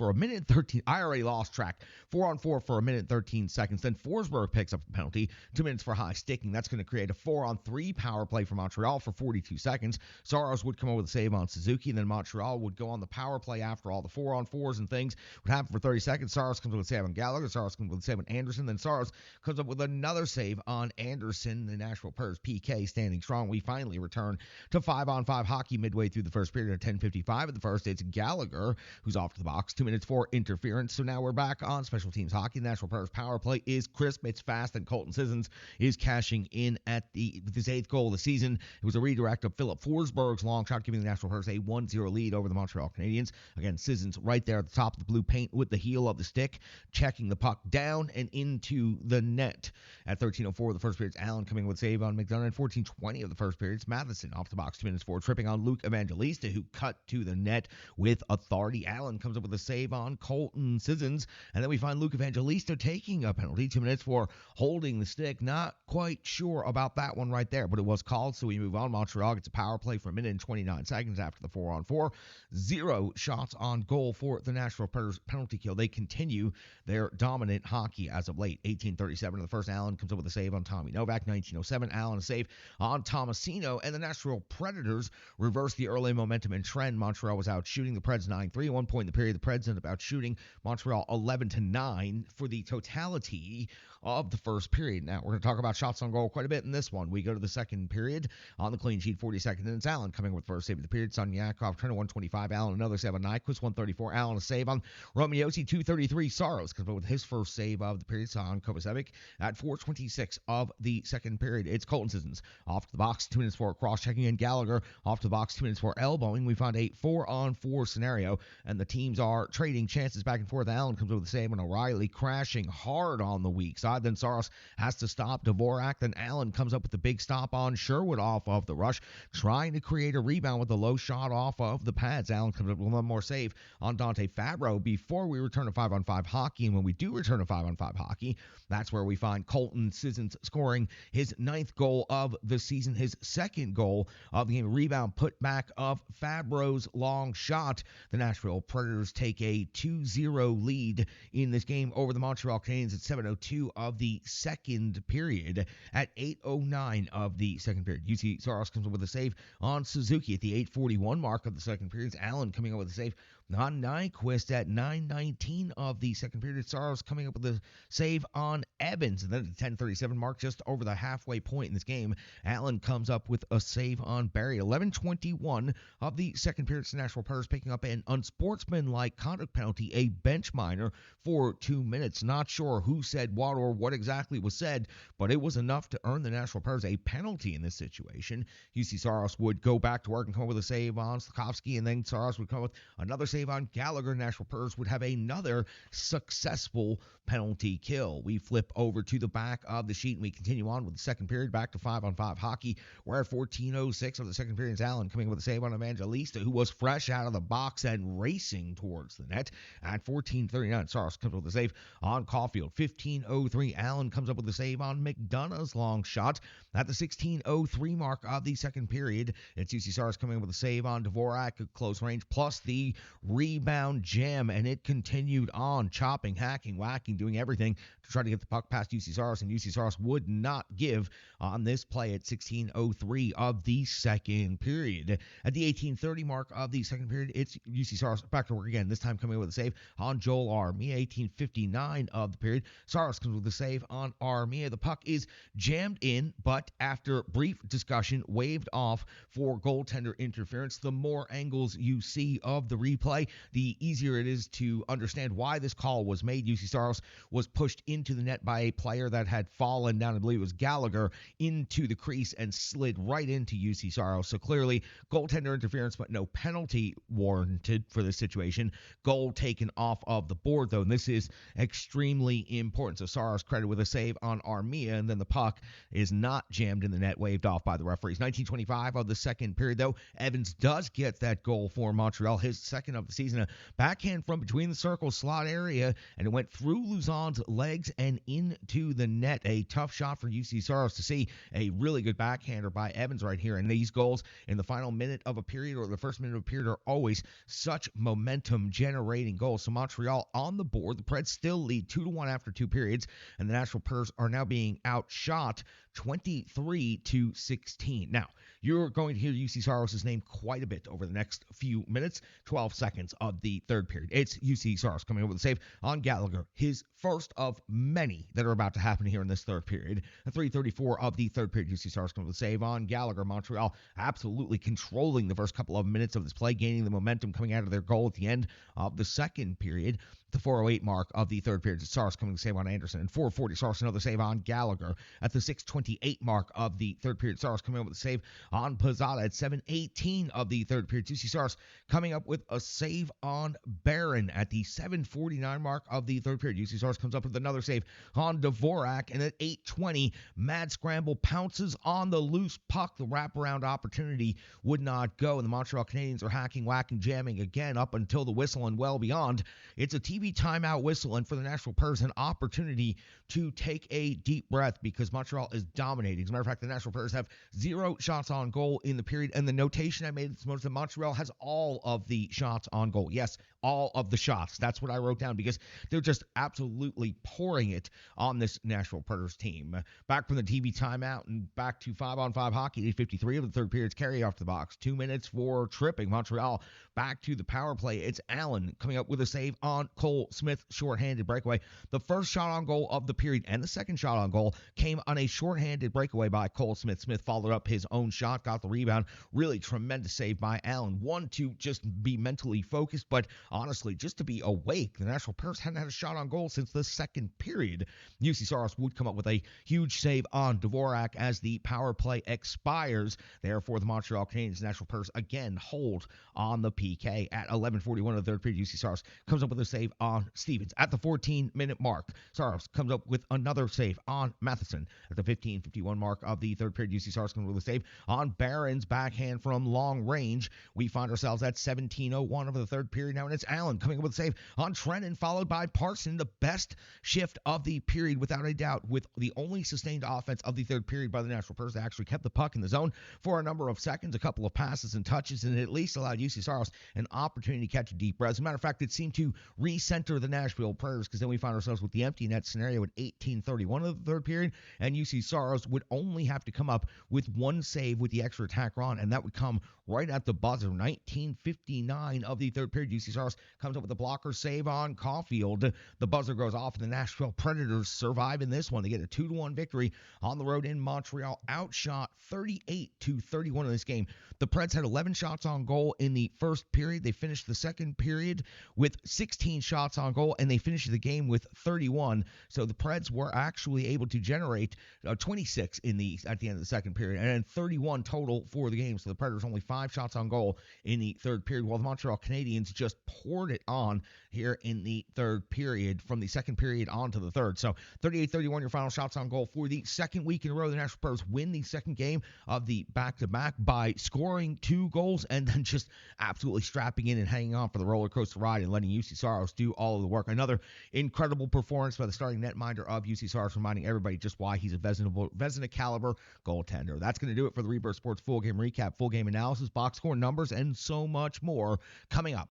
a minute and 13. I already lost track. 4-on-4 for a minute and 13 seconds. Then Forsberg picks up the penalty. 2 minutes for high sticking. That's going to create a 4-on-3 power play for Montreal for 42 seconds. Saros would come up with a save on Suzuki, and then Montreal would go on the power play after all the 4-on-4s and things would happen for 30 seconds. Saros comes up with a save on Gallagher. Saros comes up with a save on Anderson. Then Saros comes up with another save on Anderson. The Nashville Predators PK standing strong. We finally return to 5-on-5 hockey midway through the first period at 10:55 of the first. It's Gallagher who's off to the box. 2 minutes for interference. So now we're back on special teams hockey. The Nashville Predators power play is crisp. It's fast, and Colton Sissons is cashing in with his 8th goal of the season. It was a redirect of Philip Forsberg's long shot, giving the Nashville Predators a 1-0 lead over the Montreal Canadiens. Again, Sissons right there at the top of the blue paint with the heel of the stick, checking the puck down and into the net. At 13:04 of the first period, it's Allen coming with save on McDonough. At 14:20 of the first period, it's Matheson off the box. 2 minutes for tripping on Luke Evangelista, who cut to the net with authority. Allen comes up with a save on Colton Sissons, and then we find Luke Evangelista taking a penalty. 2 minutes for holding the stick. Not quite sure about that one right there, but it was called, so we move on. Montreal gets a power play for a minute and 29 seconds after the 4-on-4. 0 shots on goal for the Nashville Predators penalty kill. They continue their dominant hockey as of late. 18:37 of the first, Allen comes up with a save on Tommy Novak. 19:07, Allen a save on Tomasino, and the Nashville Predators reverse the early momentum and trend. Montreal was out shooting the Preds 9-3. At one point in the period, the Preds ended up out shooting Montreal 11-9 for the totality of the first period. Now, we're going to talk about shots on goal quite a bit in this one. We go to the second period on the clean sheet, 42nd, and it's Allen coming with first save of the period. Son Yakov, turn to 125. Allen, another save on Nyquist, 134. Allen, a save on Roman Yossi, 233. Saros comes with his first save of the period on Kovacevic at 4:26 of the second period. It's Colton Sissons off to the box, 2 minutes for cross-checking, and Gallagher off to the box, 2 minutes for elbowing. We found a 4-on-4 scenario, and the teams are trading chances back and forth. Allen comes over the save, and O'Reilly crashing hard on the weak side. Then Saros has to stop Dvorak. Then Allen comes up with the big stop on Sherwood off of the rush, trying to create a rebound with a low shot off of the pads. Allen comes up with one more save on Dante Fabro before we return to 5-on-5 hockey. And when we do return to 5-on-5 hockey, that's where we find Colton Sissons scoring his 9th goal of the season, his 2nd goal of the game. Rebound put back of Fabro's long shot. The Nashville Predators take a 2-0 lead in this game over the Montreal Canadiens at 7:02 of the second period. At 8:09 of the second period, UC Saros comes up with a save on Suzuki at the 8:41 mark of the second period. Allen coming up with a save on Nyquist at 9:19 of the second period. Saros coming up with a save on Evans. And then at the 10:37 mark, just over the halfway point in this game, Allen comes up with a save on Barry. 11:21 of the second period. The Nashville Predators picking up an unsportsmanlike conduct penalty, a bench minor for 2 minutes. Not sure who said what or what exactly was said, but it was enough to earn the Nashville Predators a penalty in this situation. UC Saros would go back to work and come up with a save on Slafkovsky, and then Saros would come with another save on Gallagher. Nashville Predators would have another successful penalty kill. We flip over to the back of the sheet and we continue on with the second period, back to 5-on-5 hockey. We're at 14:06 of the second period. It's Allen coming with a save on Evangelista, who was fresh out of the box and racing towards the net. At 14:39, Saros comes with a save on Caulfield. 15:03, Allen comes up with a save on McDonough's long shot. At the 16:03 mark of the second period, it's UC Saros coming with a save on Dvorak at close range, plus the rebound jam, and it continued on, chopping, hacking, whacking, doing everything to try to get the puck past UC Saros, and UC Saros would not give on this play at 16:03 of the second period. At the 18:30 mark of the second period, it's UC Saros back to work again, this time coming with a save on Joel Armia. 18:59 of the period, Saros comes with a save on Armia. The puck is jammed in, but after brief discussion, waved off for goaltender interference. The more angles you see of the replay, the easier it is to understand why this call was made. UC Saros was pushed into the net by a player that had fallen down, I believe it was Gallagher, into the crease and slid right into UC Saros. So clearly, goaltender interference, but no penalty warranted for this situation. Goal taken off of the board, though, and this is extremely important. So Saros credited with a save on Armia, and then the puck is not jammed in the net, waved off by the referees. 19:25 of the second period, though, Evans does get that goal for Montreal, his second of the season. A backhand from between the circle slot area, and it went through Luzon's legs and into the net. A tough shot for UC Saros to see. A really good backhander by Evans right here. And these goals in the final minute of a period or the first minute of a period are always such momentum-generating goals. So Montreal on the board. The Preds still lead 2-1 after 2 periods, and the Nashville Predators are now being outshot 23-16. Now, you're going to hear UC Saros' name quite a bit over the next few minutes, 12 seconds of the third period. It's UC Saros coming over the save on Gallagher, his first of many that are about to happen here in this third period. At 3:34 of the third period, UC Saros comes with a save on Gallagher. Montreal absolutely controlling the first couple of minutes of this play, gaining the momentum coming out of their goal at the end of the second period. The 4:08 mark of the third period, Saros coming to save on Anderson. And 4:40, Saros another save on Gallagher. At the 6:28 mark of the third period, Saros coming up with a save on Pizzata. At 7:18 of the third period, UC Saros coming up with a save on Barron. At the 7:49 mark of the third period, UC Saros comes up with another save on Dvorak. And at 8:20, Mad Scramble pounces on the loose puck. The wraparound opportunity would not go, and the Montreal Canadiens are hacking, whacking, jamming again up until the whistle and well beyond. It's a TV timeout whistle, and for the Nashville Predators, an opportunity to take a deep breath because Montreal is dominating. As a matter of fact, the Nashville Predators have 0 shots on goal in the period, and the notation I made this moment that Montreal has all of the shots on goal. Yes, all of the shots. That's what I wrote down because they're just absolutely pouring it on this Nashville Predators team. Back from the TV timeout and back to 5-on-5 hockey. 8:53 of the third period's carry off the box. 2 minutes for tripping. Montreal back to the power play. It's Allen coming up with a save on Cole Cole Smith shorthanded breakaway. The first shot on goal of the period and the second shot on goal came on a shorthanded breakaway by Cole Smith. Smith followed up his own shot, got the rebound. Really tremendous save by Allen. One, to just be mentally focused, but honestly, just to be awake. The Nashville Predators hadn't had a shot on goal since the second period. UC Saros would come up with a huge save on Dvorak as the power play expires. Therefore, the Montreal Canadiens, Nashville Predators again hold on the PK. At 11:41 of the third period, UC Saros comes up with a save on Stevens. At the 14-minute mark, Saros comes up with another save on Matheson. At the 15:51 mark of the third period, UC Saros comes up with a save on Barron's backhand from long range. We find ourselves at 17:01 of the third period now, and it's Allen coming up with a save on Trennan, followed by Parson. The best shift of the period, without a doubt, with the only sustained offense of the third period by the Nashville Predators. They actually kept the puck in the zone for a number of seconds, a couple of passes and touches, and it at least allowed UC Saros an opportunity to catch a deep breath. As a matter of fact, it seemed to recenter the Nashville Predators, because then we find ourselves with the empty net scenario at 18:31 of the third period, and UC Saros would only have to come up with one save with the extra attacker on, and that would come right at the buzzer. 19:59 of the third period, UC Saros comes up with a blocker save on Caulfield. The buzzer goes off, and the Nashville Predators survive in this one. They get a 2-1 victory on the road in Montreal, outshot 38-31 in this game. The Preds had 11 shots on goal in the first period. They finished the second period with 16 shots on goal, and they finished the game with 31. So the Preds were actually able to generate 26 at the end of the second period, and then 31 total for the game. So the Predators only 5 shots on goal in the third period, while the Montreal Canadiens just poured it on here in the third period, from the second period on to the third. So 38-31, your final shots on goal for the second week in a row. The Nashville Predators win the second game of the back-to-back by scoring 2 goals and then just absolutely strapping in and hanging on for the roller coaster ride and letting UC Saros do all of the work. Another incredible performance by the starting netminder of UC Saros, reminding everybody just why he's a Vezina caliber goaltender. That's going to do it for the Rebirth Sports full game recap, full game analysis, box score numbers, and so much more coming up.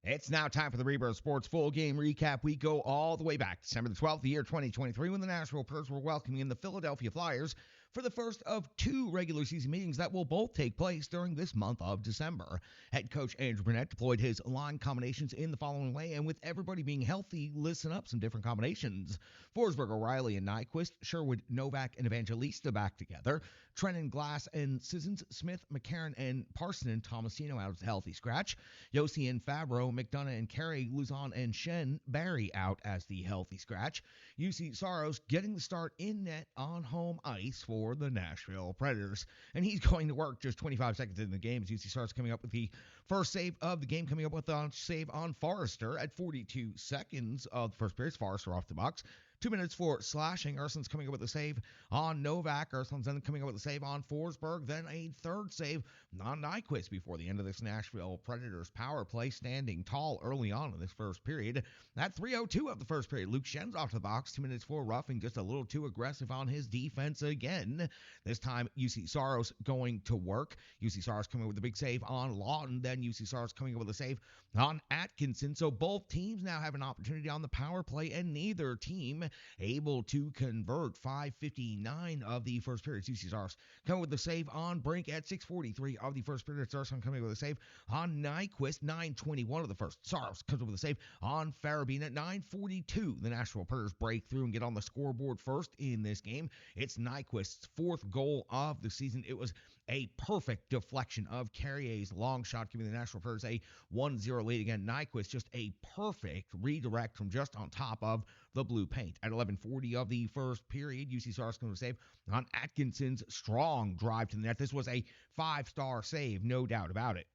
It's now time for the Rebirth Sports full game recap. We go all the way back December the 12th, the year 2023, when the Nashville Predators were welcoming in the Philadelphia Flyers for the first of 2 regular season meetings that will both take place during this month of December. Head coach Andrew Burnett deployed his line combinations in the following way, and with everybody being healthy, listen up some different combinations. Forsberg, O'Reilly, and Nyquist, Sherwood, Novak, and Evangelista back together. Trennan, Glass, and Sissons, Smith, McCarron, and Parson and Tomasino out as a healthy scratch. Yossi and Fabro, McDonough and Carey, Luzon and Shen, Barry out as the healthy scratch. UC Saros getting the start in net on home ice for the Nashville Predators, and he's going to work just 25 seconds in the game as UC Saros coming up with the first save of the game, coming up with a save on Forrester at 42 seconds of the first period. Forrester off the box. 2 minutes for slashing. Ursland's coming up with a save on Novak. Ursland's then coming up with a save on Forsberg. Then a third save on Nyquist before the end of this Nashville Predators power play, standing tall early on in this first period. At 3:02 of the first period, Luke Schen's off the box. 2 minutes for roughing, just a little too aggressive on his defense again. This time, UC Saros going to work. UC Saros coming up with a big save on Lawton. Then UC Saros coming up with a save on Atkinson. So both teams now have an opportunity on the power play, and neither team able to convert. 5:59 of the first period. UC Saros coming with the save on Brink at 6:43 of the first period. Saros coming with a save on Nyquist. 9:21 of the first. Saros comes up with a save on Farabeen at 9:42. The Nashville Predators break through and get on the scoreboard first in this game. It's Nyquist's 4th goal of the season. It was a perfect deflection of Carrier's long shot, giving the Nashville Predators a 1-0 lead. Again, Nyquist just a perfect redirect from just on top of the blue paint. At 11:40 of the first period, UC Saros comes to save on Atkinson's strong drive to the net. This was a 5-star save, no doubt about it.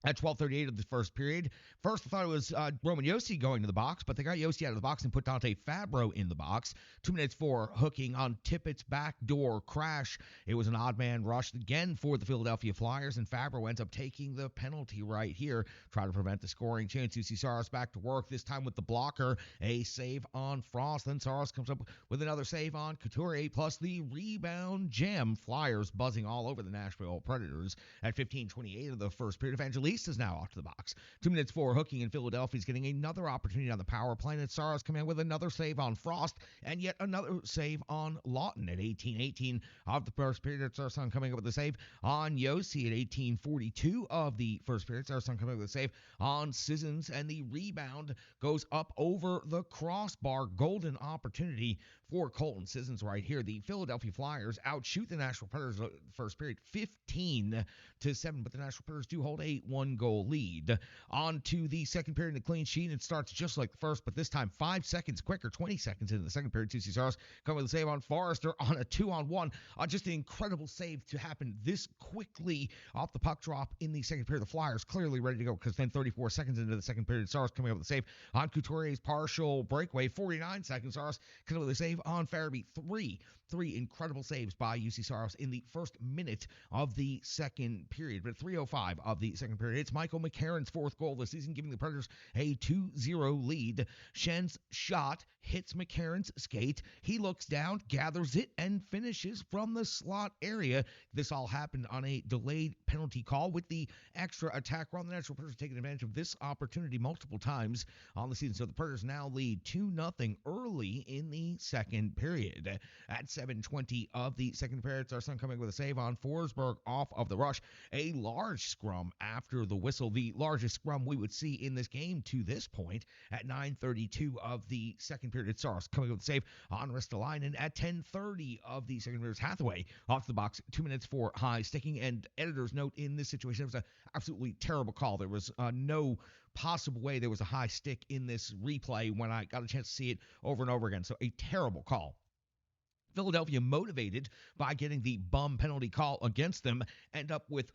At 12:38 of the first period, first I thought it was Roman Yossi going to the box, but they got Yossi out of the box and put Dante Fabro in the box. 2 minutes for hooking on Tippett's backdoor crash. It was an odd man rush again for the Philadelphia Flyers, and Fabro ends up taking the penalty right here, trying to prevent the scoring chance. UC Saros back to work, this time with the blocker, a save on Frost. Then Saros comes up with another save on Couturier, plus the rebound gem. Flyers buzzing all over the Nashville Predators. At 15:28 of the first period, Evangelista released is now off to the box. 2 minutes for hooking, and Philadelphia's getting another opportunity on the power play. And Saros coming in with another save on Frost and yet another save on Lawton at 18:18 of the first period. Sarson coming up with a save on Yossi at 18:42 of the first period. Sarson coming up with a save on Sissons, and the rebound goes up over the crossbar. Golden opportunity for Colton Sissons right here. The Philadelphia Flyers outshoot the Nashville Predators first period 15-7, but the Nashville Predators do hold a 1-goal lead. On to the second period in the clean sheet. It starts just like the first, but this time 5 seconds quicker, 20 seconds into the second period. Tucci Saros coming with a save on Forrester on a 2-on-1. Just an incredible save to happen this quickly off the puck drop in the second period. The Flyers clearly ready to go, because then 34 seconds into the second period, Saros coming up with a save on Couturier's partial breakaway. 49 seconds, Saros coming with a save on Farabee. Three incredible saves by UC Saros in the first minute of the second period. But at 3:05 of the second period, it's Michael McCarron's fourth goal this season, giving the Predators a 2-0 lead. Schen's shot hits McCarron's skate. He looks down, gathers it, and finishes from the slot area. This all happened on a delayed penalty call, with the extra attack run. The Nashville Predators taking advantage of this opportunity multiple times on the season. So the Predators now lead 2-0 early in the second period. At 7:20 of the second period, Sarson coming with a save on Forsberg off of the rush. A large scrum after the whistle, the largest scrum we would see in this game to this point. At 9:32 of the second period, Saros coming with a save on Ristolainen. At 10:30 of the second period, Hathaway off the box. 2 minutes for high sticking. And editor's note in this situation, it was an absolutely terrible call. There was no possible way there was a high stick in this replay when I got a chance to see it over and over again. So a terrible call. Philadelphia, motivated by getting the bum penalty call against them, end up with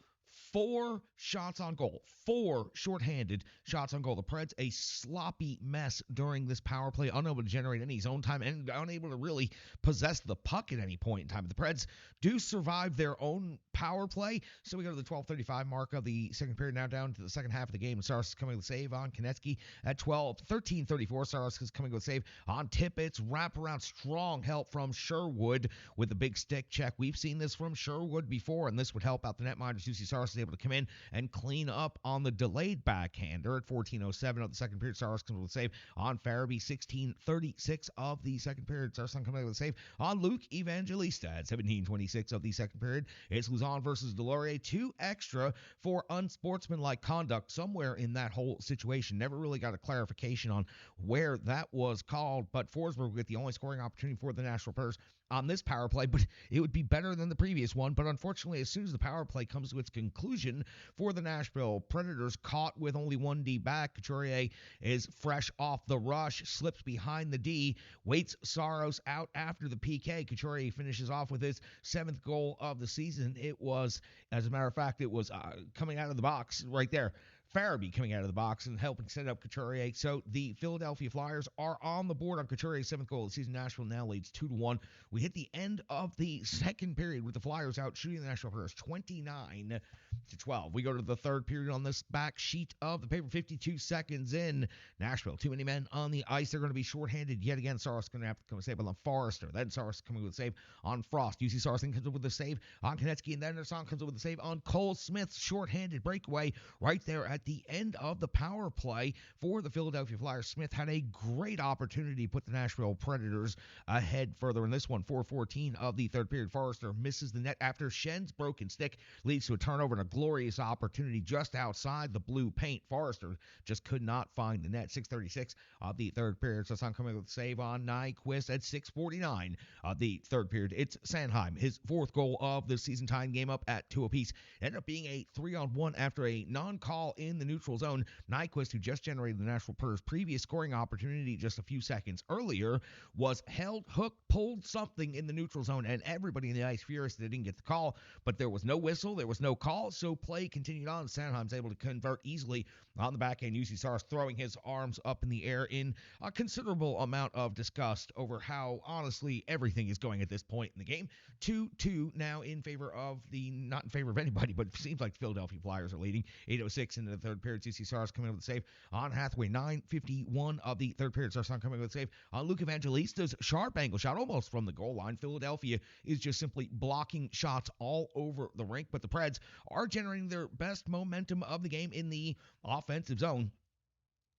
4 shots on goal, 4 shorthanded shots on goal. The Preds, a sloppy mess during this power play, unable to generate any zone time and unable to really possess the puck at any point in time. The Preds do survive their own power play, so we go to the 12:35 mark of the second period, now down to the second half of the game. Saros is coming with a save on Konecki at 13:34. Saros is coming with a save on Tippett's wraparound, strong help from Sherwood with a big stick check. We've seen this from Sherwood before, and this would help out the netminder. Susie Saros is able to come in and clean up on the delayed backhander at 14:07 of the second period. Saros comes with a save on Farabee. 16:36 of the second period. Saros coming with a save on Luke Evangelista at 17:26 of the second period. It's Luzon versus Delorier. 2 extra for unsportsmanlike conduct somewhere in that whole situation. Never really got a clarification on where that was called, but Forsberg with the only scoring opportunity for the Nashville Predators on this power play, but it would be better than the previous one. But unfortunately, as soon as the power play comes to its conclusion for the Nashville Predators, caught with only 1D back, Couturier is fresh off the rush, slips behind the D, waits Saros out after the PK. Couturier finishes off with his 7th goal of the season. It was, as a matter of fact, it was coming out of the box right there. Farabee coming out of the box and helping set up Couturier. So the Philadelphia Flyers are on the board on Couturier's 7th goal of the season. Nashville now leads 2-1. We hit the end of the second period with the Flyers out shooting the Nashville Predators 29-12. We go to the third period on this back sheet of the paper. 52 seconds in. Nashville, too many men on the ice. They're going to be shorthanded yet again. Saros going to have to come and save on Forrester. Then Saros coming with a save on Frost. UC Saros comes up with a save on Konecki, and then Nerson comes up with a save on Cole Smith's shorthanded breakaway right there at the end of the power play for the Philadelphia Flyers. Smith had a great opportunity to put the Nashville Predators ahead further in this one. 4:14 of the third period. Forrester misses the net after Schen's broken stick leads to a turnover and a glorious opportunity just outside the blue paint. Forrester just could not find the net. 6:36 of the third period. So Sasson coming with a save on Nyquist at 6:49 of the third period. It's Sanheim, his 4th goal of the season, tying game up at 2 apiece. Ended up being a 3-on-1 after a non-call in the neutral zone. Nyquist, who just generated the Nashville Predators' previous scoring opportunity just a few seconds earlier, was held, hooked, pulled something in the neutral zone, and everybody in the ice furious that they didn't get the call. But there was no whistle, there was no call, so play continued on. Sanheim's able to convert easily on the backhand. UC Saros throwing his arms up in the air in a considerable amount of disgust over how, honestly, everything is going at this point in the game. 2-2 now in favor of the, not in favor of anybody, but it seems like the Philadelphia Flyers are leading. 8:06 into into the third period. UC Saros coming up with a save on Hathaway. 9:51 of the third period. Sarson coming with a save on Luke Evangelista's sharp angle shot almost from the goal line. Philadelphia is just simply blocking shots all over the rink, but the Preds are generating their best momentum of the game in the offensive zone.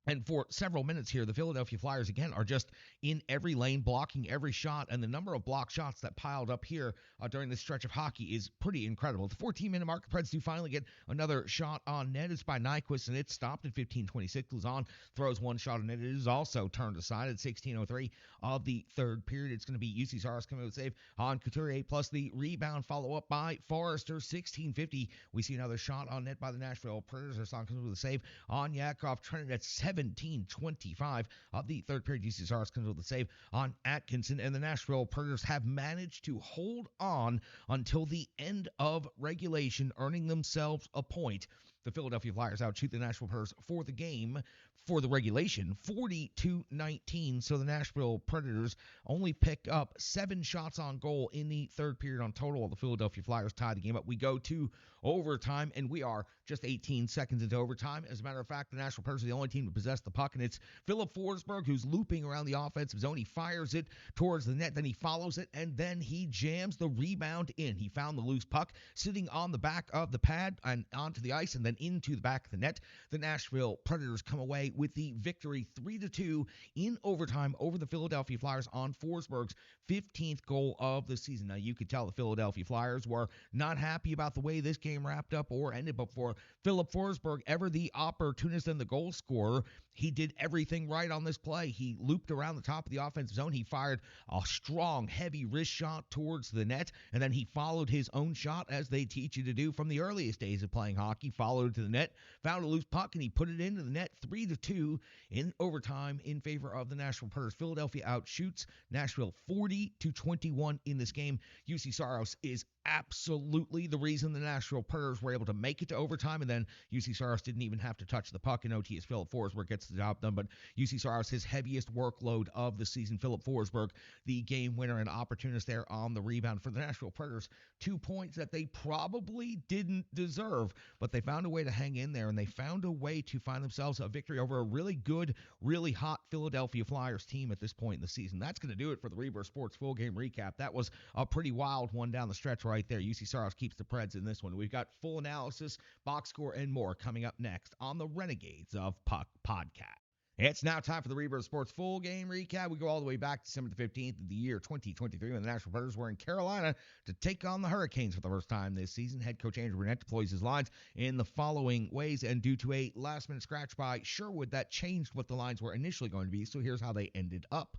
And for several minutes here, the Philadelphia Flyers, again, are just in every lane, blocking every shot. And the number of block shots that piled up here during this stretch of hockey is pretty incredible. At the 14-minute mark, the Preds do finally get another shot on net. It's by Nyquist, and it's stopped at 15:26. Luzon throws one shot on net. It is also turned aside at 16:03 of the third period. It's going to be UC Saros coming with a save on Couturier, plus the rebound follow-up by Forrester. 16:50. We see another shot on net by the Nashville Predators. Sarson comes with a save on Yakov. Trenton at 17:25 of the third period. UC Saros comes with a save on Atkinson, and the Nashville Predators have managed to hold on until the end of regulation, earning themselves a point. The Philadelphia Flyers outshoot the Nashville Predators for the game, for the regulation, 40-19. So the Nashville Predators only pick up 7 shots on goal in the third period on total. The Philadelphia Flyers tie the game up. We go to overtime, and we are just 18 seconds into overtime. As a matter of fact, the Nashville Predators are the only team to possess the puck, and it's Philip Forsberg who's looping around the offensive zone. He fires it towards the net, then he follows it, and then he jams the rebound in. He found the loose puck sitting on the back of the pad and onto the ice, and then into the back of the net. The Nashville Predators come away with the victory 3-2 in overtime over the Philadelphia Flyers on Forsberg's 15th goal of the season. Now, you could tell the Philadelphia Flyers were not happy about the way this game wrapped up or ended, but for Philip Forsberg, ever the opportunist and the goal scorer, he did everything right on this play. He looped around the top of the offensive zone. He fired a strong, heavy wrist shot towards the net, and then he followed his own shot, as they teach you to do from the earliest days of playing hockey. Followed to the net, found a loose puck, and he put it into the net. 3-2 in overtime in favor of the Nashville Predators. Philadelphia outshoots Nashville 40-21 in this game. UC Saros is absolutely the reason the Nashville Predators were able to make it to overtime, and then UC Saros didn't even have to touch the puck in OT as Philip Forsberg gets the job done. But UC Saros, his heaviest workload of the season. Philip Forsberg, the game winner and opportunist there on the rebound for the Nashville Predators. 2 points that they probably didn't deserve, but they found a way to hang in there, and they found a way to find themselves a victory over a really good, really hot Philadelphia Flyers team at this point in the season. That's going to do it for the Rebirth Sports full game recap. That was a pretty wild one down the stretch right there. UC Saros keeps the Preds in this one. We've got full analysis, box score, and more coming up next on the Renegades of Puck podcast. It's now time for the Rebirth Sports full game recap. We go all the way back to December the 15th of the year 2023 when the Nashville Predators were in Carolina to take on the Hurricanes for the first time this season. Head coach Andrew Burnett deploys his lines in the following ways, and due to a last-minute scratch by Sherwood, that changed what the lines were initially going to be, so here's how they ended up.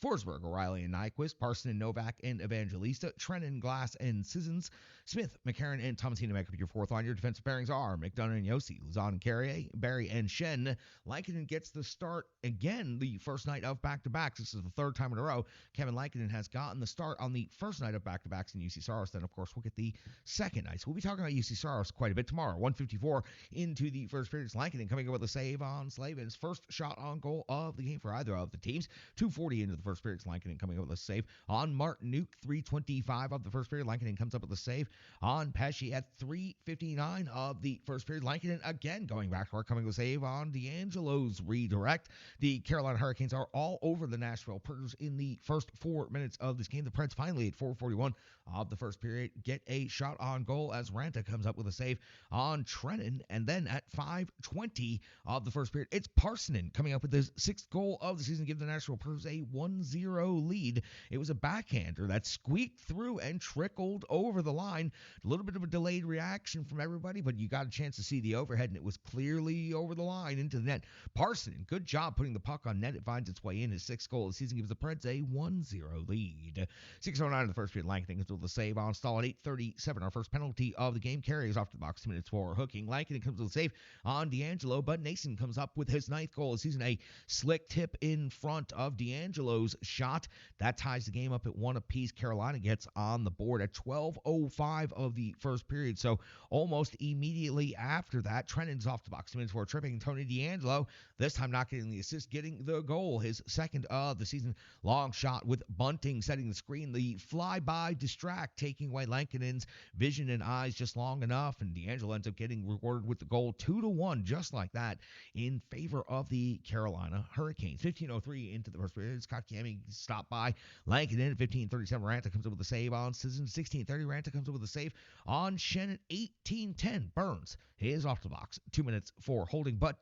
Forsberg, O'Reilly, and Nyquist, Parson and Novak and Evangelista, Trennan, Glass, and Sissons, Smith, McCarron, and Thomasina make up your fourth line. Your defensive pairings are McDonough and Yossi, Luzon and Carrier, Barry and Shen. Lankinen gets the start again the first night of back-to-backs. This is the third time in a row Kevin Lankinen has gotten the start on the first night of back-to-backs in UC Saros. Then, of course, we'll get the second night. So we'll be talking about UC Saros quite a bit tomorrow. 1:54 into the first period. Lankinen coming up with a save on Slavin's first shot on goal of the game for either of the teams. 2:40 into the first period. Lankinen coming up with a save on Martin Nuke. 3:25 of the first period. Lankinen comes up with a save on Pesci at 3:59 of the first period. Lankinen again going back to work, coming with a save on D'Angelo's redirect. The Carolina Hurricanes are all over the Nashville Predators in the first 4 minutes of this game. The Preds finally at 4:41 of the first period get a shot on goal as Ranta comes up with a save on Trennan. And then at 5:20 of the first period, it's Parsonen coming up with his sixth goal of the season, give the Nashville Predators a 1-0 lead. It was a backhander that squeaked through and trickled over the line. A little bit of a delayed reaction from everybody, but you got a chance to see the overhead, and it was clearly over the line into the net. Parsonen, good job putting the puck on net. It finds its way in. His sixth goal of the season gives the Preds a 1-0 lead. 6:09 in the first period. Lankinen comes with a save on Stahl at 8:37. Our first penalty of the game. Carries off to the box 2 minutes for hooking. Lankinen comes with a save on D'Angelo, but Nason comes up with his ninth goal of the season. A slick tip in front of D'Angelo close shot. That ties the game up at 1 apiece. Carolina gets on the board at 12:05 of the first period. So almost immediately after that, Trennan's off the box. 2 minutes for tripping. Tony DeAngelo, this time not getting the assist, getting the goal. His second of the season. Long shot with Bunting setting the screen. The fly-by distract, taking away Lankinen's vision and eyes just long enough. And DeAngelo ends up getting rewarded with the goal 2-1, just like that, in favor of the Carolina Hurricanes. 15:03 into the first period. Scott Cammy stopped by Lankinen. 15:37. Ranta comes up with a save on Sisson. 16:30. Ranta comes up with a save on Shannon. 18:10. Burns is off the box. 2 minutes for holding, but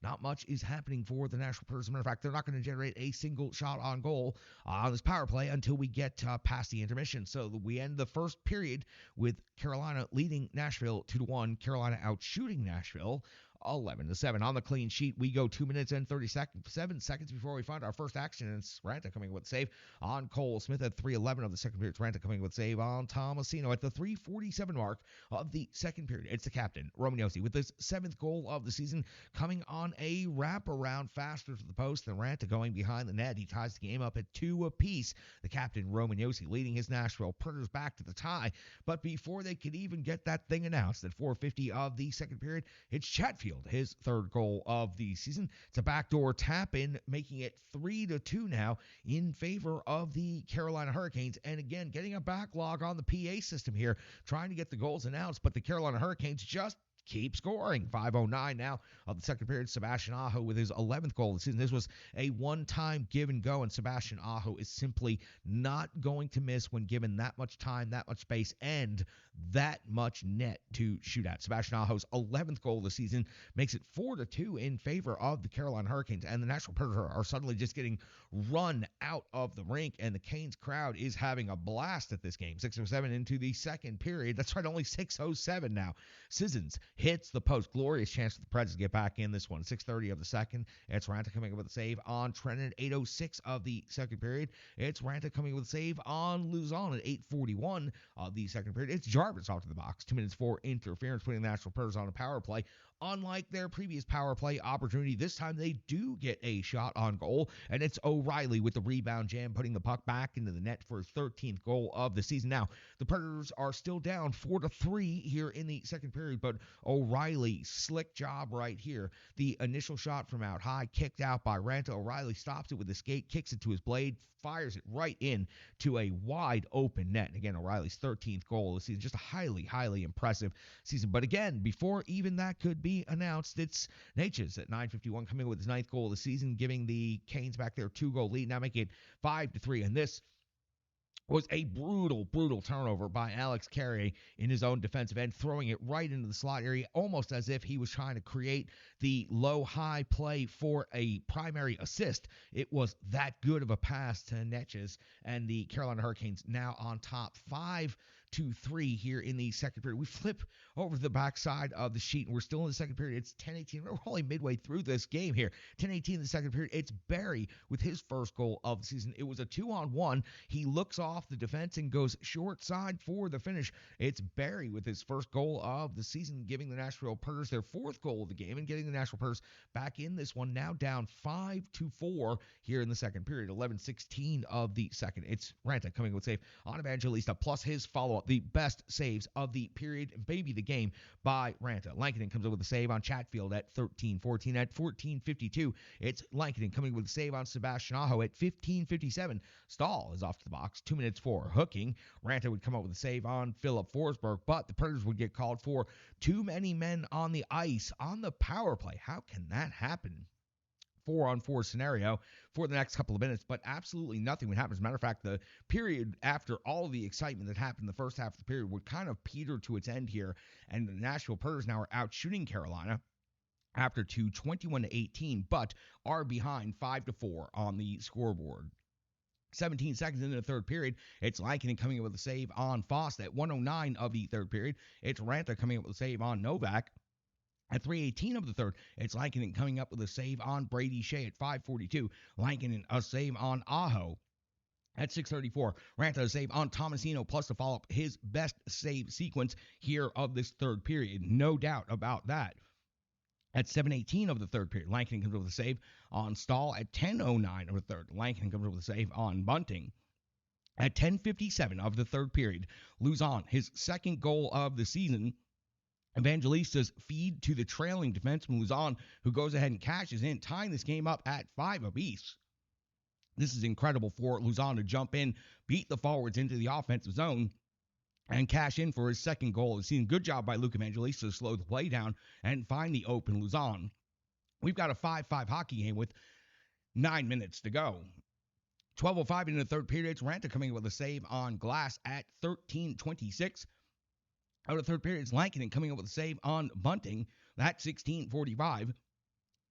not much is happening for the Nashville Predators. As a matter of fact, they're not going to generate a single shot on goal on this power play until we get past the intermission. So we end the first period with Carolina leading Nashville 2-1. Carolina out shooting Nashville 11-7. On the clean sheet, we go 2 minutes and 7 seconds before we find our first action, and it's Ranta coming with a save on Cole Smith at 3:11 of the second period. It's Ranta coming with a save on Tomasino at the 3:47 mark of the second period. It's the captain, Romagnosi, with his 7th goal of the season, coming on a wraparound faster to the post than Ranta going behind the net. He ties the game up at 2 apiece. The captain, Romagnosi, leading his Nashville Predators back to the tie, but before they could even get that thing announced at 4:50 of the second period, it's Chatfield, his 3rd goal of the season. It's a backdoor tap in, making it 3-2 now in favor of the Carolina Hurricanes. And again, getting a backlog on the PA system here, trying to get the goals announced, but the Carolina Hurricanes just keep scoring. 5:09 now of the second period. Sebastian Aho with his 11th goal of the season. This was a one-time give and go, and Sebastian Aho is simply not going to miss when given that much time, that much space, and that much net to shoot at. Sebastian Aho's 11th goal of the season makes it 4-2 in favor of the Carolina Hurricanes, and the Nashville Predators are suddenly just getting run out of the rink, and the Canes crowd is having a blast at this game. 6:07 into the second period. That's right, only 6:07 now. Sissons hits the post. Glorious chance for the Preds to get back in this one. 6:30 of the second. It's Ranta coming up with a save on Trenton. 8:06 of the second period. It's Ranta coming with a save on Luzon at 8:41 of the second period. It's Jarvis off to the box. 2 minutes for interference, putting the Nashville Predators on a power play. Unlike their previous power play opportunity, this time they do get a shot on goal, and it's O'Reilly with the rebound jam, putting the puck back into the net for his 13th goal of the season. Now, the Predators are still down 4-3 here in the second period, but O'Reilly, slick job right here. The initial shot from out high, kicked out by Ranta. O'Reilly stops it with his skate, kicks it to his blade, fires it right in to a wide open net. Again, O'Reilly's 13th goal of the season. Just a highly, highly impressive season. But again, before even that could be announced, it's Natchez at 9:51 coming with his 9th goal of the season, giving the Canes back their 2-goal lead, now making it 5-3. And this was a brutal, brutal turnover by Alex Carrier in his own defensive end, throwing it right into the slot area, almost as if he was trying to create the low-high play for a primary assist. It was that good of a pass to Natchez, and the Carolina Hurricanes now on top 5-3 here in the second period. We flip over the backside of the sheet, and we're still in the second period. It's 10:18. We're only midway through this game here. 10:18 in the second period. It's Barry with his first goal of the season. It was a 2-on-1. He looks off the defense and goes short side for the finish. It's Barry with his first goal of the season, giving the Nashville Predators their 4th goal of the game and getting the Nashville Predators back in this one, now down 5-4 here in the second period. 11:16 of the second. It's Ranta coming with save on Evangelista, plus his follow-up, the best saves of the period, maybe the game, by Ranta. Lankinen comes up with a save on Chatfield at 13:14. At 14:52, it's Lankinen coming with a save on Sebastian Aho at 15:57. Stahl is off to the box. 2 minutes for hooking. Ranta would come up with a save on Philip Forsberg, but the Predators would get called for too many men on the ice on the power play. How can that happen? 4-on-4 scenario for the next couple of minutes, but absolutely nothing would happen. As a matter of fact, the period after all of the excitement that happened in the first half of the period would kind of peter to its end here, and the Nashville Predators now are out shooting Carolina after 21-18, but are behind 5-4 on the scoreboard. 17 seconds into the third period, it's Lankinen coming up with a save on Foss at 1:09 of the third period. It's Ranta coming up with a save on Novak. At 3:18 of the third, it's Lankinen coming up with a save on Brady Shea at 5:42. Lankinen a save on Aho. At 6:34, Ranta a save on Tomasino, plus to follow up his best save sequence here of this third period. No doubt about that. At 7:18 of the third period, Lankinen comes up with a save on Stahl. At 10:09 of the third, Lankinen comes up with a save on Bunting. At 10:57 of the third period, Luzon, his second goal of the season. Evangelista's feed to the trailing defenseman Luzon, who goes ahead and cashes in, tying this game up at 5 apiece. This is incredible for Luzon to jump in, beat the forwards into the offensive zone, and cash in for his second goal of the season. Good job by Luke Evangelista to slow the play down and find the open Luzon. We've got a 5-5 hockey game with 9 minutes to go. 12:05 in the third period. It's Ranta coming with a save on glass at 13:26. Out of the third period, it's Lankinen coming up with a save on Bunting. That's 16:45.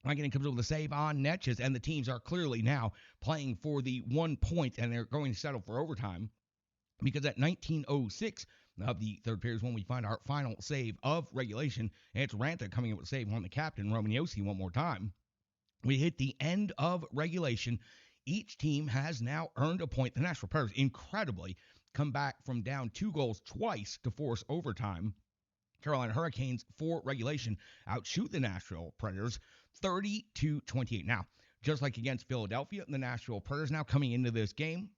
Lankinen comes up with a save on Netches, and the teams are clearly now playing for the 1 point, and they're going to settle for overtime. Because at 19:06 of the third period is when we find our final save of regulation. And it's Ranta coming up with a save on the captain, Roman Josi, one more time. We hit the end of regulation. Each team has now earned a point. The Nashville Predators, incredibly, come back from down 2 goals twice to force overtime. Carolina Hurricanes, for regulation, outshoot the Nashville Predators 30-28. Now, just like against Philadelphia, the Nashville Predators now coming into this game,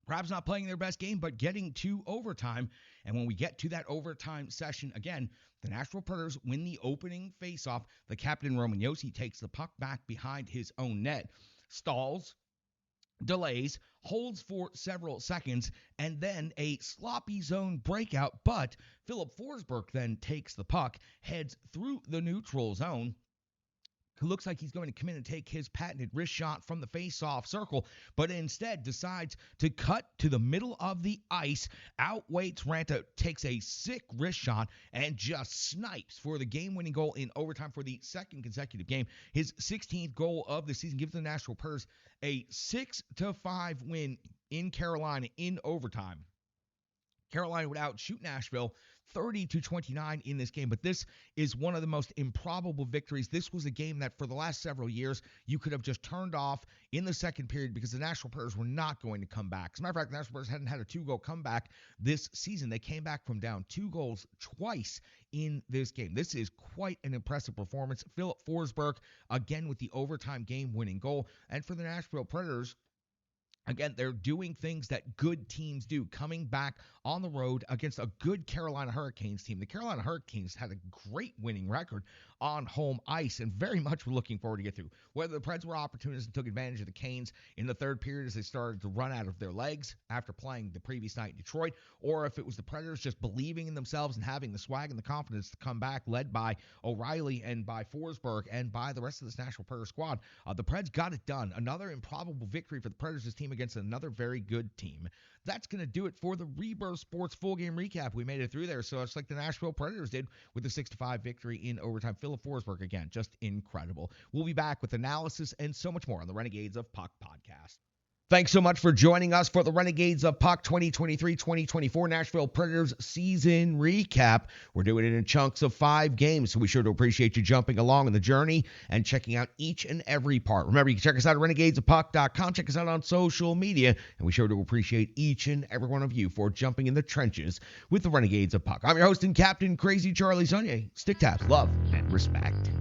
perhaps not playing their best game, but getting to overtime. And when we get to that overtime session again, the Nashville Predators win the opening faceoff. The captain, Roman Josi, takes the puck back behind his own net, stalls, delays, holds for several seconds, and then a sloppy zone breakout. But Philip Forsberg then takes the puck, heads through the neutral zone. Who looks like he's going to come in and take his patented wrist shot from the face-off circle, but instead decides to cut to the middle of the ice, outweights Ranta, takes a sick wrist shot, and just snipes for the game-winning goal in overtime for the second consecutive game. His 16th goal of the season gives the Nashville Predators a 6-5 win in Carolina in overtime. Carolina would outshoot Nashville 30-29 in this game, but this is one of the most improbable victories. This was a game that for the last several years you could have just turned off in the second period because the Nashville Predators were not going to come back. As a matter of fact, the Nashville Predators hadn't had a 2-goal comeback this season. They came back from down 2 goals twice in this game. This is quite an impressive performance. Philip Forsberg, again with the overtime game-winning goal. And for the Nashville Predators, again, they're doing things that good teams do, coming back on the road against a good Carolina Hurricanes team. The Carolina Hurricanes had a great winning record on home ice and very much were looking forward to get through. Whether the Preds were opportunists and took advantage of the Canes in the third period as they started to run out of their legs after playing the previous night in Detroit, or if it was the Predators just believing in themselves and having the swag and the confidence to come back, led by O'Reilly and by Forsberg and by the rest of this Nashville Predator squad, the Preds got it done. Another improbable victory for the Predators' team against another very good team. That's going to do it for the Rebirth Sports full game recap. We made it through there, so it's like the Nashville Predators did with the 6-5 victory in overtime. Philip Forsberg, again, just incredible. We'll be back with analysis and so much more on the Renegades of Puck podcast. Thanks so much for joining us for the Renegades of Puck 2023-2024 Nashville Predators season recap. We're doing it in chunks of 5 games, so we sure to appreciate you jumping along on the journey and checking out each and every part. Remember, you can check us out at renegadesofpuck.com, check us out on social media, and we sure to appreciate each and every one of you for jumping in the trenches with the Renegades of Puck. I'm your host and captain, Crazy Charlie Sonnier. Stick taps, love, and respect.